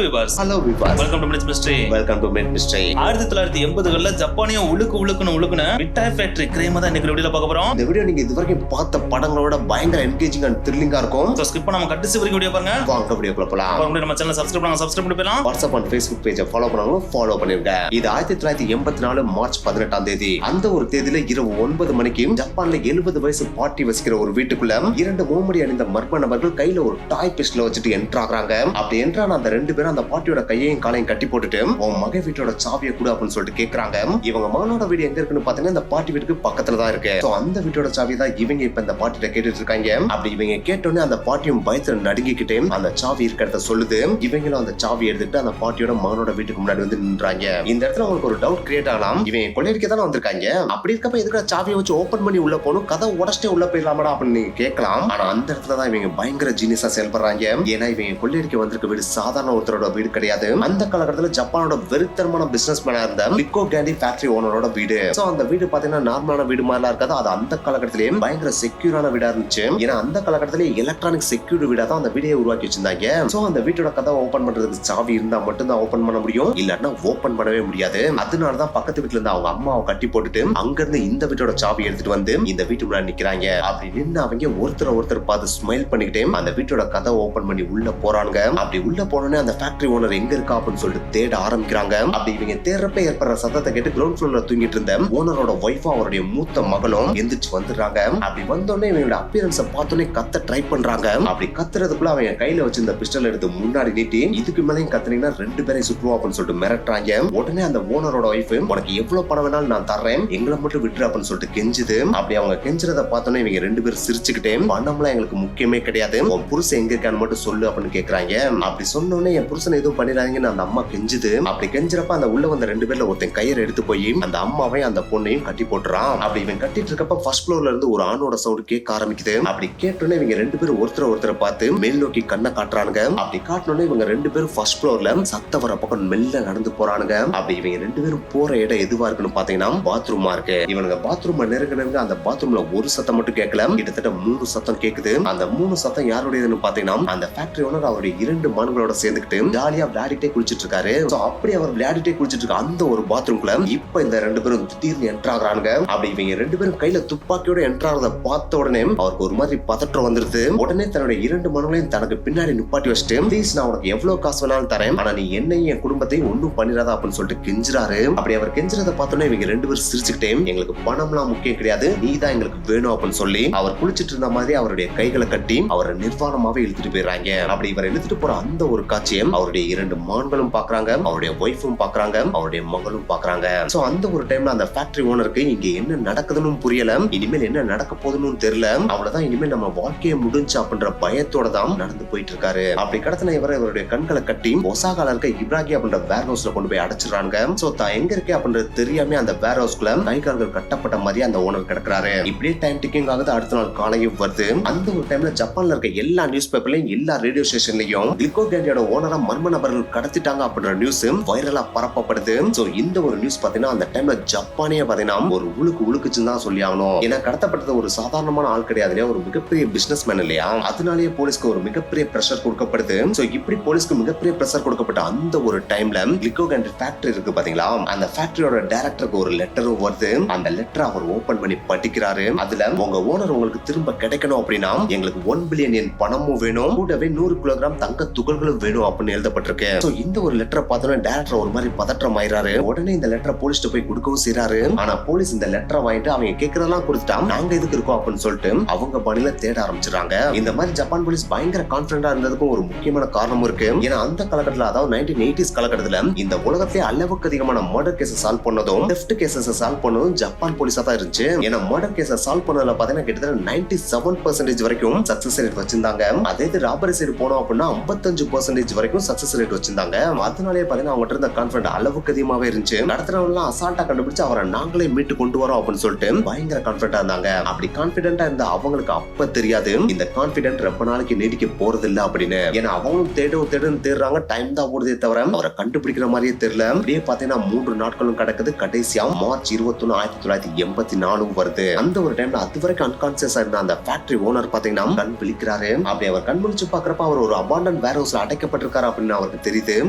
Viewers. Hello viewers. Welcome to minutes mystery. Welcome to minutes mystery. 1980களில் ஜப்பானிய உழுக்குன மிட்டாய் ஃபேக்டரி கிரைம் தான் இன்னைக்கு வீடியோல பார்க்க போறோம். இந்த வீடியோ நீங்க இதுவரைக்கும் பார்த்த படங்களோட பயங்கர என்கேஜிங் அண்ட் த்ரில்லிங்கா இருக்கும். சோ ஸ்கிப் பண்ணாம கடைசி வரைக்கும் வீடியோ பாருங்க. வாங்க வீடியோக்குள்ள போலாம். அப்பறம் நம்ம சேனலை சப்ஸ்கிரைப் பண்ணி போலாம். வாட்ஸ்அப் அண்ட் Facebook பேஜை ஃபாலோ பண்ணாலும் ஃபாலோ பண்ணிருங்க. இது 1984 மார்ச் 18ஆம் தேதி. அந்த ஒரு தேதியில இரவு 9 மணிக்கு ஜப்பான்ல 70 வயசு பாட்டி வசிக்கிற ஒரு வீட்டுக்குள்ள இரண்டு மோமடி அணிந்த மர்ம நபர்கள் கையில ஒரு டாய் பிஸ்டல் வச்சுட்டு என்டர் ஆகுறாங்க. அப்படி என்ட்ரான அந்த ரெண்டு பேரும் அந்த பாட்டியோட கையையும் காலையும் கட்டி போட்டுட்டு உன் மகன் வீட்டோட சாவியை கூட அப்படின்னு சொல்லிட்டு கேக்குறாங்க. இவங்க மகனோட வீடு எங்க இருக்குன்னு பாத்தீங்கன்னா இந்த பாட்டி வீட்டுக்கு பக்கத்துல தான் இருக்கு. அந்த வீட்டோட சாவி தான் இவங்க இப்ப இந்த பாட்டிட்ட கேட்டுட்டு இருக்காங்க. அப்படி இவங்க கேட்டோன்னே அந்த பாட்டியும் பயத்துல நடுங்கிக்கிட்டு அந்த சாவி இருக்கிறத சொல்லுது. இவங்களும் அந்த சாவி எடுத்துட்டு அந்த பாட்டியோட மகனோட வீட்டுக்கு முன்னாடி வந்து நின்றாங்க. இந்த இடத்துல உங்களுக்கு ஒரு டவுட் கிரியேட் ஆகலாம். இவங்க கொள்ளையடிக்க தானே வந்திருக்காங்க, அப்படி இருக்கப்ப எதுக்கு சாவியை வச்சு ஓபன் பண்ணி உள்ள போகணும், கதை உடச்சிட்டே உள்ள போயிடலாமடா அப்படின்னு கேட்கலாம். ஆனா அந்த இடத்துல தான் இவங்க பயங்கர ஜீனியஸா செயல்படுறாங்க. ஏன்னா இவங்க கொள்ளையடிக்க வந்திருக்க வீடு சாதாரண ஒருத்தரோட வீடு கிடையாது. அந்த காலகட்டத்தில் ஜப்பானோட வெறித்தனமான பிசினஸ் மேனா இருந்த லிக்கோ கேண்டி ஃபேக்டரி ஓனரோட வீடு. சோ அந்த வீடு பாத்தீங்கன்னா நார்மலான வீடு மாதிரிலாம் இருக்காது. அது அந்த காலகட்டத்திலேயே பயங்கர செக்யூரான வீடா இருந்துச்சு. ஏன்னா அந்த காலகட்டத்திலே எலக்ட்ரானிக் செக்யூர் வீடா தான் அந்த வீடியோ உருவாக்கி வச்சிருந்தாங்க. சோ அந்த வீட்டோட கதை ஓபன் பண்றதுக்கு சாவி இருந்தா மட்டும் தான் ஓபன் பண்ண முடியும், இல்லன்னா ஓபன் பண்ணவே முடியாது. அதனாலதான் பக்கத்து வீட்டுல இருந்து அவங்க அம்மாவை கட்டி போட்டுட்டு அங்க இருந்து இந்த வீட்டோட சாவி எடுத்துட்டு வந்து இந்த வீட்டு முன்னாடி நிக்கிறாங்க. அப்படி நின்று அவங்க ஒருத்தர் பார்த்து ஸ்மைல் பண்ணிக்கிட்டே அந்த வீட்டோட கதை ஓபன் பண்ணி உள்ள போறாங்க. அப்படி உள்ள போனோடனே அந்த ஃபேக்டரி ஓனர் எங்க இருக்கா அப்படின்னு சொல்லிட்டு தேட ஆரம்பிக்கிறாங்க. அப்படி இவங்க தேடுறப்ப ஏற்படுற சத்தத்தை கேட்டு கிரவுண்ட் ஃப்ளோர்ல தூங்கிட்டு இருந்த ஓனரோட ஒய்ஃபும் அவருடைய மூத்த மகளும் எந்திரிச்சு வந்துடுறாங்க. அப்படி வந்தோடனே இவங்களோட அப்பியரன்ஸை பார்த்தோன்னே கத்த ட்ரை பண்றாங்க. அப்படி கத்துறதுக்குள்ள அவங்க கையில வச்சு இந்த பிஸ்டல் எடுத்து முன்னாடி நீட்டி இதுக்கு மேலேயும் கத்துனீங்கன்னா ரெண்டு பேரையும் சுற்றுவோம் அப்படின்னு சொல்லிட்டு மிரட்டுறாங்க. உடனே அந்த ஓனரோட ஒய்ஃப் உனக்கு எவ்வளவு பணம் வேணாலும் நான் தர்றேன், எங்களை மட்டும் விட்டுரு அப்படின்னு சொல்லிட்டு கெஞ்சுது. அப்படி அவங்க கெஞ்சுறத பார்த்தோன்னே இவங்க ரெண்டு பேரும் சிரிச்சுக்கிட்டே பணம்லாம் எங்களுக்கு முக்கியமே கிடையாது, உன் புருஷன் எங்க இருக்கான்னு மட்டும் சொல்லு அப்படின்னு கேக்குறாங்க. அப்படி சொன்னோடனே என் புருஷன் எதுவும் பண்ணிடாதீங்கன்னு அந்த அம்மா கெஞ்சுது. அப்படி கெஞ்சுறப்ப அந்த உள்ள வந்த ரெண்டு பேர்ல ஒருத்தன் கயிறு எடுத்து போய் அந்த அம்மாவையும் அந்த பொண்ணையும் கட்டி போட்டுறான். அப்படி இவன் கட்டிட்டு இருக்கப்ப ஃபர்ஸ்ட் ஃப்ளோர்ல இருந்து ஒரு ஆணோட சவுண்ட் கேட்க ஆரம்பிக்குது. அப்படி கேட்டோன்னே இவங்க ரெண்டு பேரும் ஒருத்தரை பார்த்து மேல் நோக்கி கண்ணை காட்டுறானுங்க. அப்படி காட்டினோடனே இவங்க ரெண்டு பேரும் ஃபர்ஸ்ட் ஃப்ளோர்ல சத்த வர பக்கம் மெல்ல நடந்து போறானுங்க. அப்படி இவங்க ரெண்டு பேரும் போற இடம் எதுவா இருக்குன்னு பாத்தீங்கன்னா பாத்ரூமா இருக்கு. இவனுங்க பாத்ரூம் நெருங்க அந்த பாத்ரூம்ல ஒரு சத்தம் மட்டும் கேட்கல, கிட்டத்தட்ட 3 சத்தம் கேக்குது. அந்த 3 சத்தம் யாருடையதுன்னு பாத்தீங்கன்னா அந்த ஃபேக்டரி ஓனர் அவருடைய 2 மகன்களோட சேர்ந்துக்கிட்டு ஜாலியா விளையாடிட்டே குளிச்சிட்டு இருக்காரு. அப்படி அவர் விளையாடிட்டே குளிச்சிட்டு இருக்க அந்த ஒரு பாத்ரூம்குள்ள இப்ப இந்த ரெண்டு பேரும் திடீர்னு என்டர் ஆகுறாங்க. அப்படி இவங்க ரெண்டு பேரும் கையில துப்பாக்கியோட என்டர் ஆகிறத பார்த்த உடனே அவருக்கு ஒரு மாதிரி பதற்றம் வந்துருது. உடனே தன்னுடைய 2 மகன்களையும் தனக்கு பின்னாடி நிப்பாட்டி வச்சுட்டு ப்ளீஸ் நான் உனக்கு எவ்வளவு காசு வேணாலும் தரேன், ஆனா நீ என்னையும் என் குடும்பத்தையும் ஒன்னும் பண்ணிடாத அப்படின்னு சொல்லிட்டு கெஞ்சுறாரு. அப்படி அவர் கெஞ்சுறத பார்த்தோன்னே இவங்க ரெண்டு பேரும் சிரிச்சுக்கிட்டே எங்களுக்கு பணம்லாம் முக்கியம் கிடையாது, நீ தான் எங்களுக்கு வேணும் அப்படின்னு சொல்லி அவர் குளிச்சிட்டு இருந்த மாதிரி அவருடைய கைகளை கட்டி அவரை நிர்வாணமாவே இழுத்துட்டு போயிடுறாங்க. அப்படி இவர் இழுத்துட்டு போற அந்த ஒரு காட்சியை அவருடைய 2 மகன்களும் பாக்குறாங்க, அவருடைய ஒய்ஃபும் பாக்குறாங்க, அவருடைய மகளும் பாக்குறாங்க. சோ அந்த ஒரு டைம்ல அந்த ஃபேக்டரி ஓனருக்கு இங்க என்ன நடக்குதுன்னு புரியல, இனிமேல் என்ன நடக்க போகுதுன்னு தெரியல, அவ்வளவுதான் இனிமேல் நம்ம வாழ்க்கையை முடிஞ்சு அப்படின்ற பயத்தோட தான் நடந்து போயிட்டு இருக்காரு. அப்படி கடத்தின இவருடைய கண்களை கட்டி ஒசாகால இருக்க இப்ராகி அப்படின்ற வேர் ஹவுஸ்ல கொண்டு போய் அடைச்சிடறாங்க. சோ தான் எங்க இருக்கே அப்படின்றது தெரியாம அந்த வேர் ஹவுஸ்க்குள்ள கை கால்கள் கட்டப்பட்ட மாதிரி அந்த ஓனர் கிடக்குறாரு. இப்படியே டைம் டிக்கிங் ஆகுது. அடுத்த நாள் காலையும் வருது. அந்த ஒரு டைம்ல ஜப்பான்ல இருக்க எல்லா நியூஸ் பேப்பர்லயும் எல்லா ரேடியோ ஸ்டேஷன்லயும் லிக்கோ கேண்டியோட ஓனரா மர்ம நபர்கள் கடத்திட்டாங்க அப்படின்ற நியூஸ் வைரலா பரப்பப்படுது. சோ இந்த ஒரு நியூஸ் பாத்தீங்கன்னா அந்த டைம்ல ஜப்பானே பாத்தீங்கன்னா ஒரு உழுக்குச்சுன்னு தான் சொல்லி ஆகணும். ஏன்னா கடத்தப்பட்டது ஒரு சாதாரணமான ஆள் கிடையாது இல்லையா, ஒரு மிகப்பெரிய பிசினஸ் மேன் இல்லையா. அதனாலேயே போலீஸ்க்கு ஒரு மிகப்பெரிய பிரஷர் கொடுக்கப்படுது. சோ இப்படி போலீஸ்க்கு மிகப்பெரிய பிரஷர் கொடுக்கப்பட்ட அந்த ஒரு டைம்ல லிக்கோ கேண்டி ஃபேக்டரி இருக்கு பாத்தீங்களா, அந்த ஃபேக்டரியோட டைரக்டருக்கு ஒரு லெட்டரும் வருது. அந்த லெட்டர் அவர் ஓபன் பண்ணி படிக்கிறாரு. அதுல உங்க ஓனர் உங்களுக்கு திரும்ப கிடைக்கணும் அப்படின்னா எங்களுக்கு 1 பில்லியன் yen பணமும் வேணும், கூடவே 100 கிலோகிராம் தங்க துகள்களும் வேணும் அப்படின்னு எழுதப்பட்டிருக்கு. சோ இந்த ஒரு லெட்டரை பார்த்தோன்னே டைரக்டர் ஒரு மாதிரி பதற்றம் ஆயிராரு. உடனே இந்த லெட்டரை போலீஸ்ட்ட போய் கொடுக்கவும் செய்றாரு. ஆனா போலீஸ் இந்த லெட்டரை வாங்கிட்டு அவங்க கேட்கறதெல்லாம் கொடுத்துட்டா நாங்க எதுக்கு இருக்கோம் அப்படின்னு சொல்லிட்டு அவங்க பணியில தேட ஆரம்பிச்சிடறாங்க. இந்த மாதிரி ஜப்பான் போலீஸ் பயங்கர கான்பிடண்டா இருந்ததுக்கும் ஒரு முக்கியமான காரணமும் இருக்கு. ஏன்னா அந்த காலகட்டத்தில் அதாவது 1980s காலகட்டத்துல இந்த உலகத்திலே அளவுக்கு அதிகமான மர்டர் கேஸ் சால்வ் பண்ணதும் theft கேசஸ் சால்வ் பண்ணதும் ஜப்பான் போலீஸா தான் இருந்துச்சு. ஏன்னா மர்டர் கேஸ் சால்வ் பண்ணதுல பாத்தீங்கன்னா கிட்டத்தட்ட 97% வரைக்கும் சக்சஸ் ரேட் வச்சிருந்தாங்க. அதே ராபரி சைடு போனோம் அப்படின்னா 55% வரைக்கும் சக்சஸ் ரேட் வச்சிருந்தாங்க. அதனாலே பாத்தீங்கன்னா அவங்க இருந்த கான்பிடன்ட் அளவுக்கு அதிகமாவே இருந்துச்சு. நடத்துறவங்க எல்லாம் அசால்ட்டா கண்டுபிடிச்சு அவரை நாங்களே மீட்டு கொண்டு வரோம் அப்படின்னு சொல்லிட்டு பயங்கர கான்பிடண்டா இருந்தாங்க. அப்படி கான்பிடண்டா இருந்த அவங்களுக்கு அப்ப தெரியாது இந்த கான்பிடன்ட் ரொம்ப நாளைக்கு நீடிக்க போறது இல்ல அப்படின்னு. ஏன்னா அவங்களும் தேடுறாங்க, டைம் தான் ஓடுதே தவிர அவரை கண்டுபிடிக்கிற மாதிரியே தெரியல. அப்படியே பாத்தீங்கன்னா 3 நாட்களும் கிடக்குது. கடைசியா மார்ச் 21, 1984 வருது. அந்த ஒரு டைம்ல அது வரைக்கும் அன்கான்சியஸா இருந்த அந்த ஃபேக்டரி ஓனர் பாத்தீங்கன்னா கண் விழிக்கிறாரு. அப்படி அவர் கண் விழிச்சு பாக்குறப்ப அவர் ஒரு அபாண்டன் வேர் ஹவுஸ்ல அடைக்கப்பட்டிருக்காரு இருக்காரு அப்படின்னு அவருக்கு தெரியுது.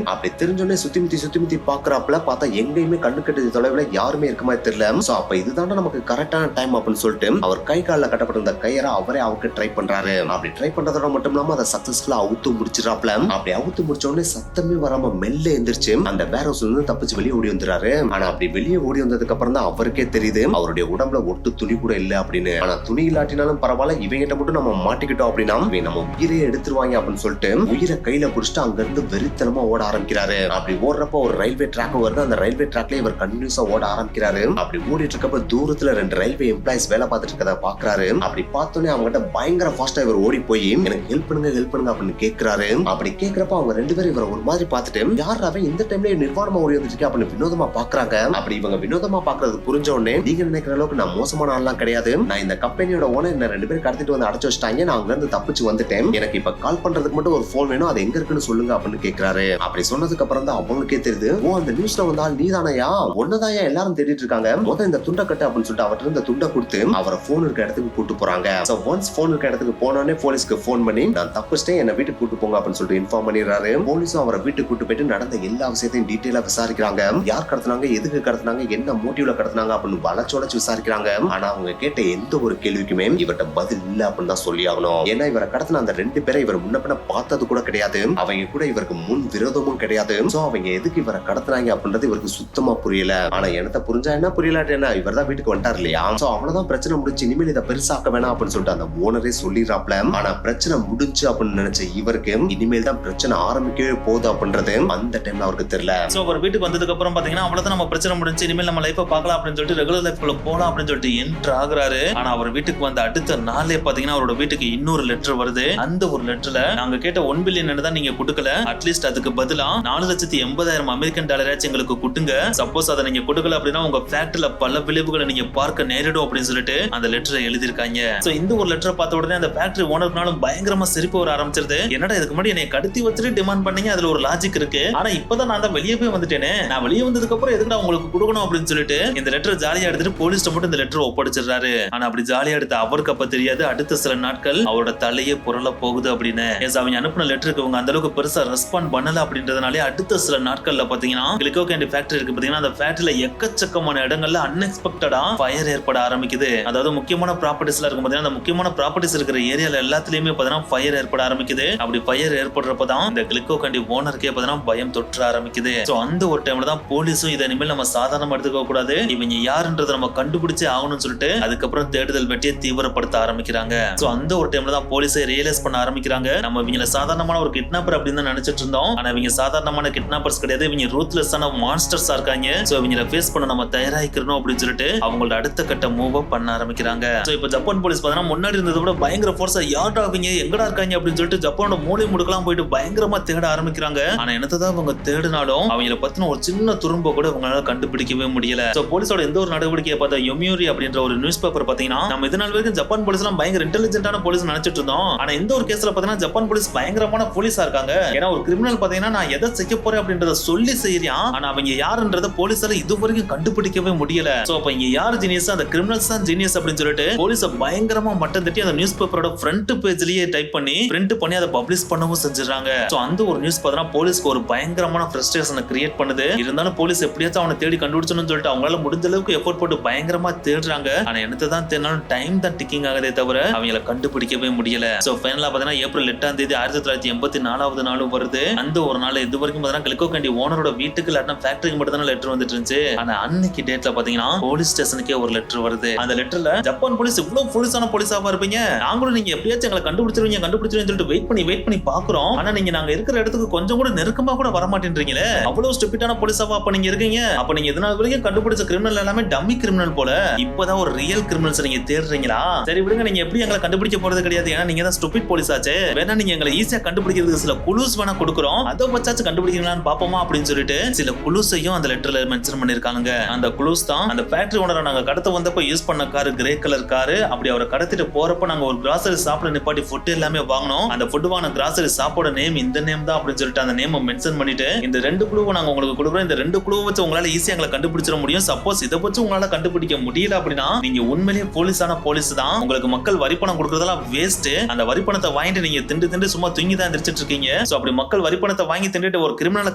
அப்படி தெரிஞ்சோடனே சுத்தி முத்தி பாக்குறாப்புல பார்த்தா எங்கேயுமே கண்ணு கட்டு தொலைவுல யாருமே இருக்க மாதிரி தெரியல. சோ அப்ப இதுதான் நமக்கு கரெக்டான டைம் அப்படின்னு சொல்லிட்டு அவர் கை காலில் கட்டப்பட்டிருந்த கயிறை அவரே அவருக்கு ட்ரை பண்றாரு. அப்படி ட்ரை பண்றதோட மட்டும் இல்லாம அதை சக்சஸ்ஃபுல்லா அவுத்து முடிச்சிடறாப்ல. அப்படி அவுத்து முடிச்ச உடனே சத்தமே வராம மெல்ல எந்திரிச்சு அந்த வேர் ஹவுஸ்ல இருந்து தப்பிச்சு வெளியே ஓடி வந்துறாரு. ஆனா அப்படி வெளியே ஓடி வந்ததுக்கு அப்புறம் தான் அவருக்கே தெரியுது அவருடைய உடம்புல ஒட்டு துணி கூட இல்ல அப்படின்னு. ஆனா துணி இல்லாட்டினாலும் பரவாயில்ல, இவங்கிட்ட மட்டும் நம்ம மாட்டிக்கிட்டோம் அப்படின்னா நம்ம உயிரை எடுத்துருவாங்க அப்படின்னு சொல்லிட்டு உயிரை கையில புடிச்சிட்டு அங்க இருந்து வெறித்தனமா ஓட ஆரம்பிக்கிறாரு. அப்படி ஓடுறப்ப ஒரு ரயில்வே ட்ராக் வருது. அந்த ரயில்வே ட்ராக்ல இவர் கண்டினியூஸா ஓட ஆரம்பிக்கிறாரு. அப்படி ஓடிட்டு இருக்கப்ப தூரத்துல 2 ரயில்வே எம்ப்ளாயிஸ் வேலை பார்த்துட்டு இருக்கத பாக்குறாரு. அப்படி பார்த்தோன்னே அவங்க கிட்ட பயங்கர ஃபாஸ்டா இவர் ஓடி போய் எனக்கு ஹெல்ப் பண்ணுங்க அப்படின்னு கேக்குறாரு. அப்படி கேக்குறப்ப அவங்க 2 பேரும் இவரை ஒரு மாதிரி பார்த்துட்டு யார் அவன் இந்த டைம்ல நிர்வாணமா ஓடி வந்துட்டு அப்படின்னு வினோதமா பாக்குறாங்க. அப்படி இவங்க வினோதமா பாக்குறது புரிஞ்ச உடனே நீங்க நினைக்கிற அளவுக்கு நான் மோசமான ஆள்லாம் கிடையாது. நான் இந்த கம்பெனியோட ஓனர் என்ன 2 பேரும் கடத்திட்டு வந்து அடைச்சு வச்சிட்டாங்க. நான் அங்க இருந்து தப்பிச்சு வந்துட்டேன். எனக்கு இப்ப கால் பண்றதுக்கு மட்டும் ஒரு போன் வேணும், அது எங்க இருக்குன்னு சொல்லுங்க அப்படின்னு கேக்குறாரு. அப்படி சொன்னதுக்கு அப்புறம் தான் அவங்களுக்கே தெரியுது, ஓ அந்த நியூஸ்ல வந்தால் நீதானையா, ஒன்னதாயா எல்லாரும் தேடிட்டு இருக்காங்க, முதல்ல இந்த துண்டை கட்டு அப்படின்னு சொல்லிட்டு அவர்கிட்ட இந்த துண்டை கொடுத்து அவரை போன் இருக்க இடத்துக்கு கூட்டு போறாங்க. சோ ஒன்ஸ் போன் இருக்க இடத்துக்கு போனோடனே போலீஸ்க்கு போன் பண்ணி நான் தப்பிச்சிட்டேன், என்ன வீட்டுக்கு கூட்டு போங்க அப்படின்னு சொல்லிட்டு இன்ஃபார்ம் பண்ணிடுறாரு. போலீஸும் அவரை வீட்டுக்கு கூட்டு போயிட்டு நடந்த எல்லா விஷயத்தையும் டீடைலா விசாரிக்கிறாங்க. யார் கடத்தினாங்க, எதுக்கு கடத்தினாங்க, என்ன மோட்டிவ்ல கடத்தினாங்க அப்படின்னு வளச்சோடச்சு விசாரிக்கிறாங்க. ஆனா அவங்க கேட்ட எந்த ஒரு கேள்விக்குமே இவர்கிட்ட பதில் இல்ல அப்படின்னு தான் சொல்லி ஆகணும். ஏன்னா இவரை கடத்தின அந்த 2 பேரை இவர் முன்ன பின்ன பார்த்தது கூட கிடையாது. அவங்க கூட இவருக்கு முன் விரோதமும் கிடையாது. சோ அவங்க எதுக்கு இவரை கடத்தினாங்க அப்படின்றது இவருக்கு சுத்தமா புரியல. ஆனா எனக்கு புரிஞ்சா என்ன புரியலாட்டு என்ன, இவர் தான் வீட்டுக்கு வந்துட்டார் இல்லையா, சோ அவ்வளவுதான் பிரச்சனை முடிச்சு, இனிமேல் இதை பெருசாக்க வேணாம் அப்படின்னு சொல்லிட்டு அந்த ஓனரே சொல்லிடுறாப்ல. ஆனா பிரச்சனை முடிஞ்சு அப்படின்னு நினைச்ச இவருக்கு இனிமேல் தான் பிரச்சனை ஆரம்பிக்கவே போகுது அப்படின்றது அந்த டைம்ல அவருக்கு தெரியல. சோ அவர் வீட்டுக்கு வந்ததுக்கு அப்புறம் பாத்தீங்கன்னா அவ்வளவுதான் நம்ம பிரச்சனை முடிஞ்சு, இனிமேல் நம்ம லைஃபை பார்க்கலாம் அப்படின்னு சொல்லிட்டு ரெகுலர் லைஃப்ல போலாம் அப்படின்னு சொல்லிட்டு என்ட்ரு ஆகுறாரு. ஆனா அவர் வீட்டுக்கு வந்த அடுத்த நாளே பாத்தீங்கன்னா அவரோட வீட்டுக்கு இன்னொரு லெட்டர் வருது. அந்த ஒரு லெட்டர்ல நாங்க கேட்ட 1 பில்லியன் தான் நீங்க கொடுக்கல, அட்லீஸ்ட் அதுக்கு பதிலா 4,80,000 அமெரிக்கன் டாலராச்சும் எங்களுக்கு கொடுங்க. சப்போஸ் அதை நீங்க கொடுக்கல அப்படின்னா உங்க ஃபேக்டரியில பல விளைவுகளை நீங்க பார்க்க நேரிடும் அப்படின்னு சொல்லிட்டு அந்த லெட்டரை எழுதிருக்காங்க. சோ இந்த ஒரு லெட்டரை பார்த்த உடனே அந்த ஃபேக்டரி ஓனர்னாலும் பயங்கரமா சிரிப்பு வர ஆரம்பிச்சிருது. என்னடா இதுக்கு முன்னாடி என்னை கடத்தி வச்சுட்டு டிமாண்ட் பண்ணீங்க, அதுல ஒரு லாஜிக் இருக்கு, ஆனா இப்பதான் நான் தான் வெளியே போய் வந்துட்டேனே, நான் வெளியே வந்ததுக்கு அப்புறம் எதுக்குடா உங்களுக்கு கொடுக்கணும் அப்படின்னு சொல்லிட்டு இந்த லெட்டர் ஜாலியா எடுத்துட்டு போலீஸ்ட மட்டும் இந்த லெட்டர் ஒப்படைச்சிடுறாரு. ஆனா அப்படி ஜாலியா எடுத்த அவருக்கு அப்ப தெரியாது அடுத்த சில நாட்கள் அவரோட தலையே புரள போகுது அப்படின்னு. அவங்க அனுப்பின லெட்டருக்கு இவங்க அந்த அளவுக்கு பெருசா ரெஸ்பாண்ட் பண்ணல அப்படின்றதுனாலே அடுத்த சில நாட்கள்ல பாத்தீங்கன்னா கிளிக்கோ கேண்டி ஃபேக்டரி இருக்கு பாத்தீங்கன்னா, அந்த ஃபேக்டரியில எக்கச்சக்கமான இடங்கள்ல அன்எக்ஸ்பெக்டடா ஃபயர் ஏற்பட ஆரம்பிக்குது. அதாவது முக்கியமான ப்ராப்பர்ட்டிஸ்ல இருக்கும் பாத்தீங்கன்னா, அந்த முக்கியமான ப்ராப்பர்ட்டிஸ் இருக்கிற ஏரியால எல்லாத்துலயுமே பாத்தீங்கன்னா ஃபயர் ஏற்பட ஆரம்பிக்குது. அப்படி ஃபயர் ஏற்படுறப்பதான் இந்த கிளிக்கோ கேண்டி ஓனருக்கே பாத்தீங்கன்னா பயம் தொற்ற ஆரம்பிக்குது. சோ அந்த ஒரு டைம்ல தான் போலீஸும் இதை இனிமேல் நம்ம சாதாரணமா எடுத்துக்க கூடாது, இவங்க யாருன்றதை நம்ம கண்டுபிடிச்சே ஆகணும்னு சொல்லிட்டு அதுக்கப்புறம் தேடுதல் வெட்டியை தீவிரப்படுத்த ஆரம்பிக்கிறாங்க. சோ அந்த ஒரு டைம்ல தான் போலீஸை ரியலைஸ் பண்ண ஆரம்பிக்கிறாங்க, நம்ம இவங்கள சாதாரணமான ஒரு கிட்னாப்பர் அப்படின்னு தான் நினைச்சிட்டு இருந்தோம், ஆனா இவங்க சாதாரணமான கிட்னாப்பர்ஸ் கிடையாது, இவங்க ரூத்லெஸ்ஸான மான்ஸ்டர்ஸா இருக்காங்க. சோ இவங்கள ஃபேஸ் பண்ண நம்ம தயாராகிக்கணும் அப்படின்னு சொல்லிட்டு அவங்களோட அடுத்த கட்ட மூவ் பண்ண ஆரம்பிக்கிறாங்க. சோ இப்போ ஜப்பான் போலீஸ் பார்த்தீங்கன்னா முன்னாடி இருந்ததை விட பயங்கர ஃபோர்ஸா யார்டா அவங்க எங்கடா இருக்காங்க அப்படின்னு சொல்லிட்டு ஜப்பானோட மூளை முடுக்கலாம் போயிட்டு பயங்கரமா தேட ஆரம்பிக்கிறாங்க. ஆனா என்னதான் அவங்க தேடினாலும் அவங்கள பத்தின ஒரு சின்ன துரும்ப கூட அவங்களால கண்டுபிடிக்கவே முடியல. சோ போலீஸோட எந்த ஒரு நடவடிக்கையை பார்த்தா யோமியூரி அப்படின்ற ஒரு நியூஸ் பேப்பர் பாத்தீங்கன்னா, நம்ம இது நாள் வரைக்கும் ஜப்பான் போலீஸ் எல்லாம் பயங்கர இன்டெலிஜென்ட்டான போலீஸ் நினைச்சிட்டு இருந்தோம், ஆனா இந்த ஒரு கேஸ்ல பாத்தீங்கன்னா ஜப்பான் போலீஸ் பயங்கரமான போலீஸா இருக்காங்க. ஏன்னா ஒரு கிரிமினல் பாத்தீங்கன்னா நான் எதை செய்ய போறேன் அப்படின்றத சொல்லி செய்யறான், ஆனா அவங்க யாருன்றத போலீஸால இதுவரைக்கும் கண்டுபிடிக்கவே முடியல. சோ அப்ப இங்க யார் ஜீனியஸ், அந்த கிரிமினல்ஸ் தான் ஜீனியஸ் அப்படின்னு சொல்லிட்டு போலீஸ பயங்கரமா மட்டம் தட்டி அந்த நியூஸ் பேப்பரோட ஃப்ரண்ட் பேஜ்லயே டைப் பண்ணி பிரிண்ட் பண்ணி அதை பப்ளிஷ் பண்ணவும் செஞ்சிடறாங்க. சோ அந்த ஒரு நியூஸ் பார்த்தா போலீஸ்க்கு ஒரு பயங்கரமான ஃப்ரஸ்ட்ரேஷனை கிரியேட் பண்ணுது. இருந்தாலும் போலீஸ் எப்படியாச்சும் அவனை தேடி கண்டுபிடிச்சணும்னு சொல்லிட்டு அவங்களால முடிஞ்ச அளவுக்கு எஃபோர்ட் போட்டு பயங்கரமா தேடுறாங்க. ஆனா என்னத்தை தான் தேடினாலும் டைம் தான் டிக்கிங் ஆகுதே தவிர அவங்களை கண்டுபிடிக்கவே முடியல. சோ ஃபைனலா பாத்தீங்கன்னா ஏப்ரல் 8ஆம் தேதி 1984வது நாளும் வருது. அந்த ஒரு நாள் இது வரைக்கும் பாத்தீங்கன்னா கிளிக்கோ கேண்டி ஓனரோட வீட்டுக்கு இல்லாட்டினா ஃபேக்டரிக்கு மட்டும் தான் லெட்டர் வந்துட்டு இருந்துச்சு. ஆனா அன்னைக்கு டேட்ல பாத்தீங்கன்னா போலீஸ் ஸ்டேஷனுக்கே ஒரு லெட்டர் வருது. அந்த லெட்டர்ல ஜப்பான் போலீஸ் இவ்வளவு போலீஸான போலீஸாவா இருப்பீங்க, நாங்களும் நீங்க எப்படியாச்சும் எங்களை கண்டுபிடிச்சிருவீங்க சொல்லிட்டு வெயிட் பண்ணி பாக்குறோம், ஆனா நீங்க நாங்க இருக்கிற இடத்துக்கு கொஞ்சம் கூட நெருக்கமா கூட வர மாட்டேன்றீங்களே, அவ்வளவு ஸ்டூபிடான போலீஸாவா அப்ப நீங்க இருக்கீங்க, அப்ப நீங்க இதனால வரைக்கும் கண்டுபிடிச்ச கிரிமினல் எல்லாமே டம்மி கிரிமினல் போல, இப்பதான் ஒரு ரியல் கிரிமினல்ஸ் நீங்க தேடுறீங்களா, சரி விடுங்க, நீங்க எப்படி எங்களை கண்டுபிடிக்க போறது கிடையாது, ஏன்னா நீங்க தான் ஸ்டூபிட் போலீஸ் ஆச்சு, வேணா நீங்க எங்களை ஈஸியா கண்டுபிடிக்கிறதுக்கு சில குளூஸ் வேணா கொடுக்குறோம், அதை வச்சாச்சும் கண்டுபிடிக்கலாம்னு பாப்போமா அப்படின்னு சொல்லிட்டு சில குளூஸையும் அந்த லெட்டர்ல மென்ஷன் பண்ணிருக்காங்க. அந்த குளூஸ் தான் அந்த ஃபேக்டரி ஓனரை நாங்க கடத்த வந்தப்ப யூஸ் பண்ண காரு, கிரே கலர் காரு. அப்படி அவரை கடத்திட்டு போறப்ப நாங்க ஒரு கிராசரி சாப்பிட நிப்பாட்டி ஃபுட் எல்லாமே வாங்கணும், அந்த ஃபுட் வாங்கின கிராசரி சாப்போட நேம் இந்த நேம் தான் அப்படின்னு சொல்லிட்டு அந்த நேம் மென்ஷன் பண்ணிட்டு இந்த 2 குழுவை நாங்க உங்களுக்கு கொடுக்குறோம், இந்த 2 குழுவை வச்சு உங்களால ஈஸியா எங்களை கண்டுபிடிச்சிட முடியும், சப்போஸ் இதை வச்சு உங்களால கண்டுபிடிக்க முடியல அப்படின்னா நீங்க உண்மையிலேயே போலீஸான போலீஸ் தான், உங்களுக்கு மக்கள் வரி பணம் கொடுக்கறதெல்லாம் வேஸ்ட், அந்த வரி பணத்தை வாங்கிட்டு நீங்க திண்டு சும்மா தூங்கி தான் எந்திரிச்சிட்டு இருக்கீங்க, சோ அப்படி மக்கள் வரிப்பணத்தை வாங்கி தின்னுட்டு ஒரு கிரிமினலை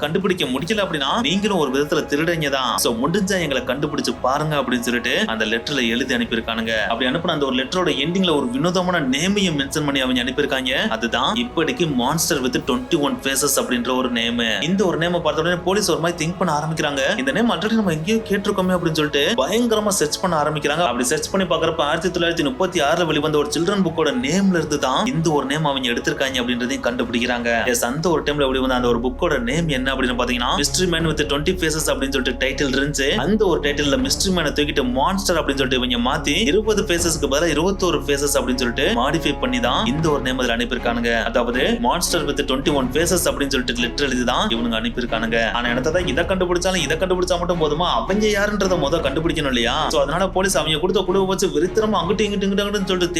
கண்டுபிடிக்க முடியல அப்படின்னா நீங்களும் ஒரு விதத்துல திருடங்க தான். சோ முடிஞ்சா எங்களை கண்டுபிடிச்சு பாருங்க அப்படின்னு சொல்லிட்டு அந்த லெட்டர்ல எழுதி அனுப்பியிருக்கானுங்க. அப்படி அனுப்பின அந்த ஒரு லெட்டரோட எண்டிங்ல ஒரு வினோதமான நேமையும் மென்ஷன் பண்ணி அவங்க அனுப்பியிருக்காங்க. அதுதான் இப்படிக்கு மான்ஸ்டர் வித் 21 ஃபேசஸ் அப்படின்ற ஒரு நேம். இந்த ஒரு நேமை பார்த்த உடனே போலீஸ் ஒரு மாதிரி திங்க் பண்ண ஆரம்பிக்கிறாங்க. இந்த நேம் ஆல்ரெடி நம்ம எங்கேயோ கேட்டிருக்கோமே அப்படின்னு சொல்லிட்டு பயங்கரமா சர்ச் பண்ண ஆரம்பிக்கிறாங்க. அப்படி சர்ச் பண்ணி பாக்குறப்ப 1936 வெளிவந்த ஒரு சில்ட்ரன் புக்கோட நேம்ல இருந்து தான் இந்த ஒரு நேம் அவங்க எடுத்திருக்காங்க அப்படின்றதையும் கண்டுபிடிக்கிறாங்க. அந்த ஒரு டைம்ல வெளிவந்த அந்த ஒரு புக்கோட நேம் என்ன அப்படின்னு பாத்தீங்கன்னா மிஸ்டரி மேன் வித் 20 ஃபேசஸ் அப்படின்னு சொல்லிட்டு டைட்டில் இருந்துச்சு. அந்த ஒரு டைட்டில்ல மிஸ்டரி மேனை தூக்கிட்டு மான்ஸ்டர் அப்படின்னு சொல்லிட்டு இவங்க மாத்தி 20 ஃபேசஸ்க்கு பதிலா 21 ஃபேசஸ் அப்படின்னு சொல்லிட்டு மாடிஃபை பண்ணி தான் இந்த ஒரு நேம் அதுல அனுப்பியிருக்கானுங்க. அதாவது மான்ஸ்டர் வித் 21 ஃபேசஸ் அப்படின்னு சொல்லிட்டு லெட்டர் எழுதி தான் இவனுங்க அனுப்பியிருக்கானுங்க. ஆனா என்னதான் இதை கண்டுபிடிச்சாலும் இதை கண்டுபிடிச்சா மட்டும் போதுமா, அவங்க யாருன்றத முதல் கண்டுபிடிக்கணும் இல்லையா? சோ அதனால போலீஸ் அவங்க கொடுத்த குழுவை வச்சு விருத்திரமா அங்கிட்டு இங்கிட்டு சொல்லிட்டு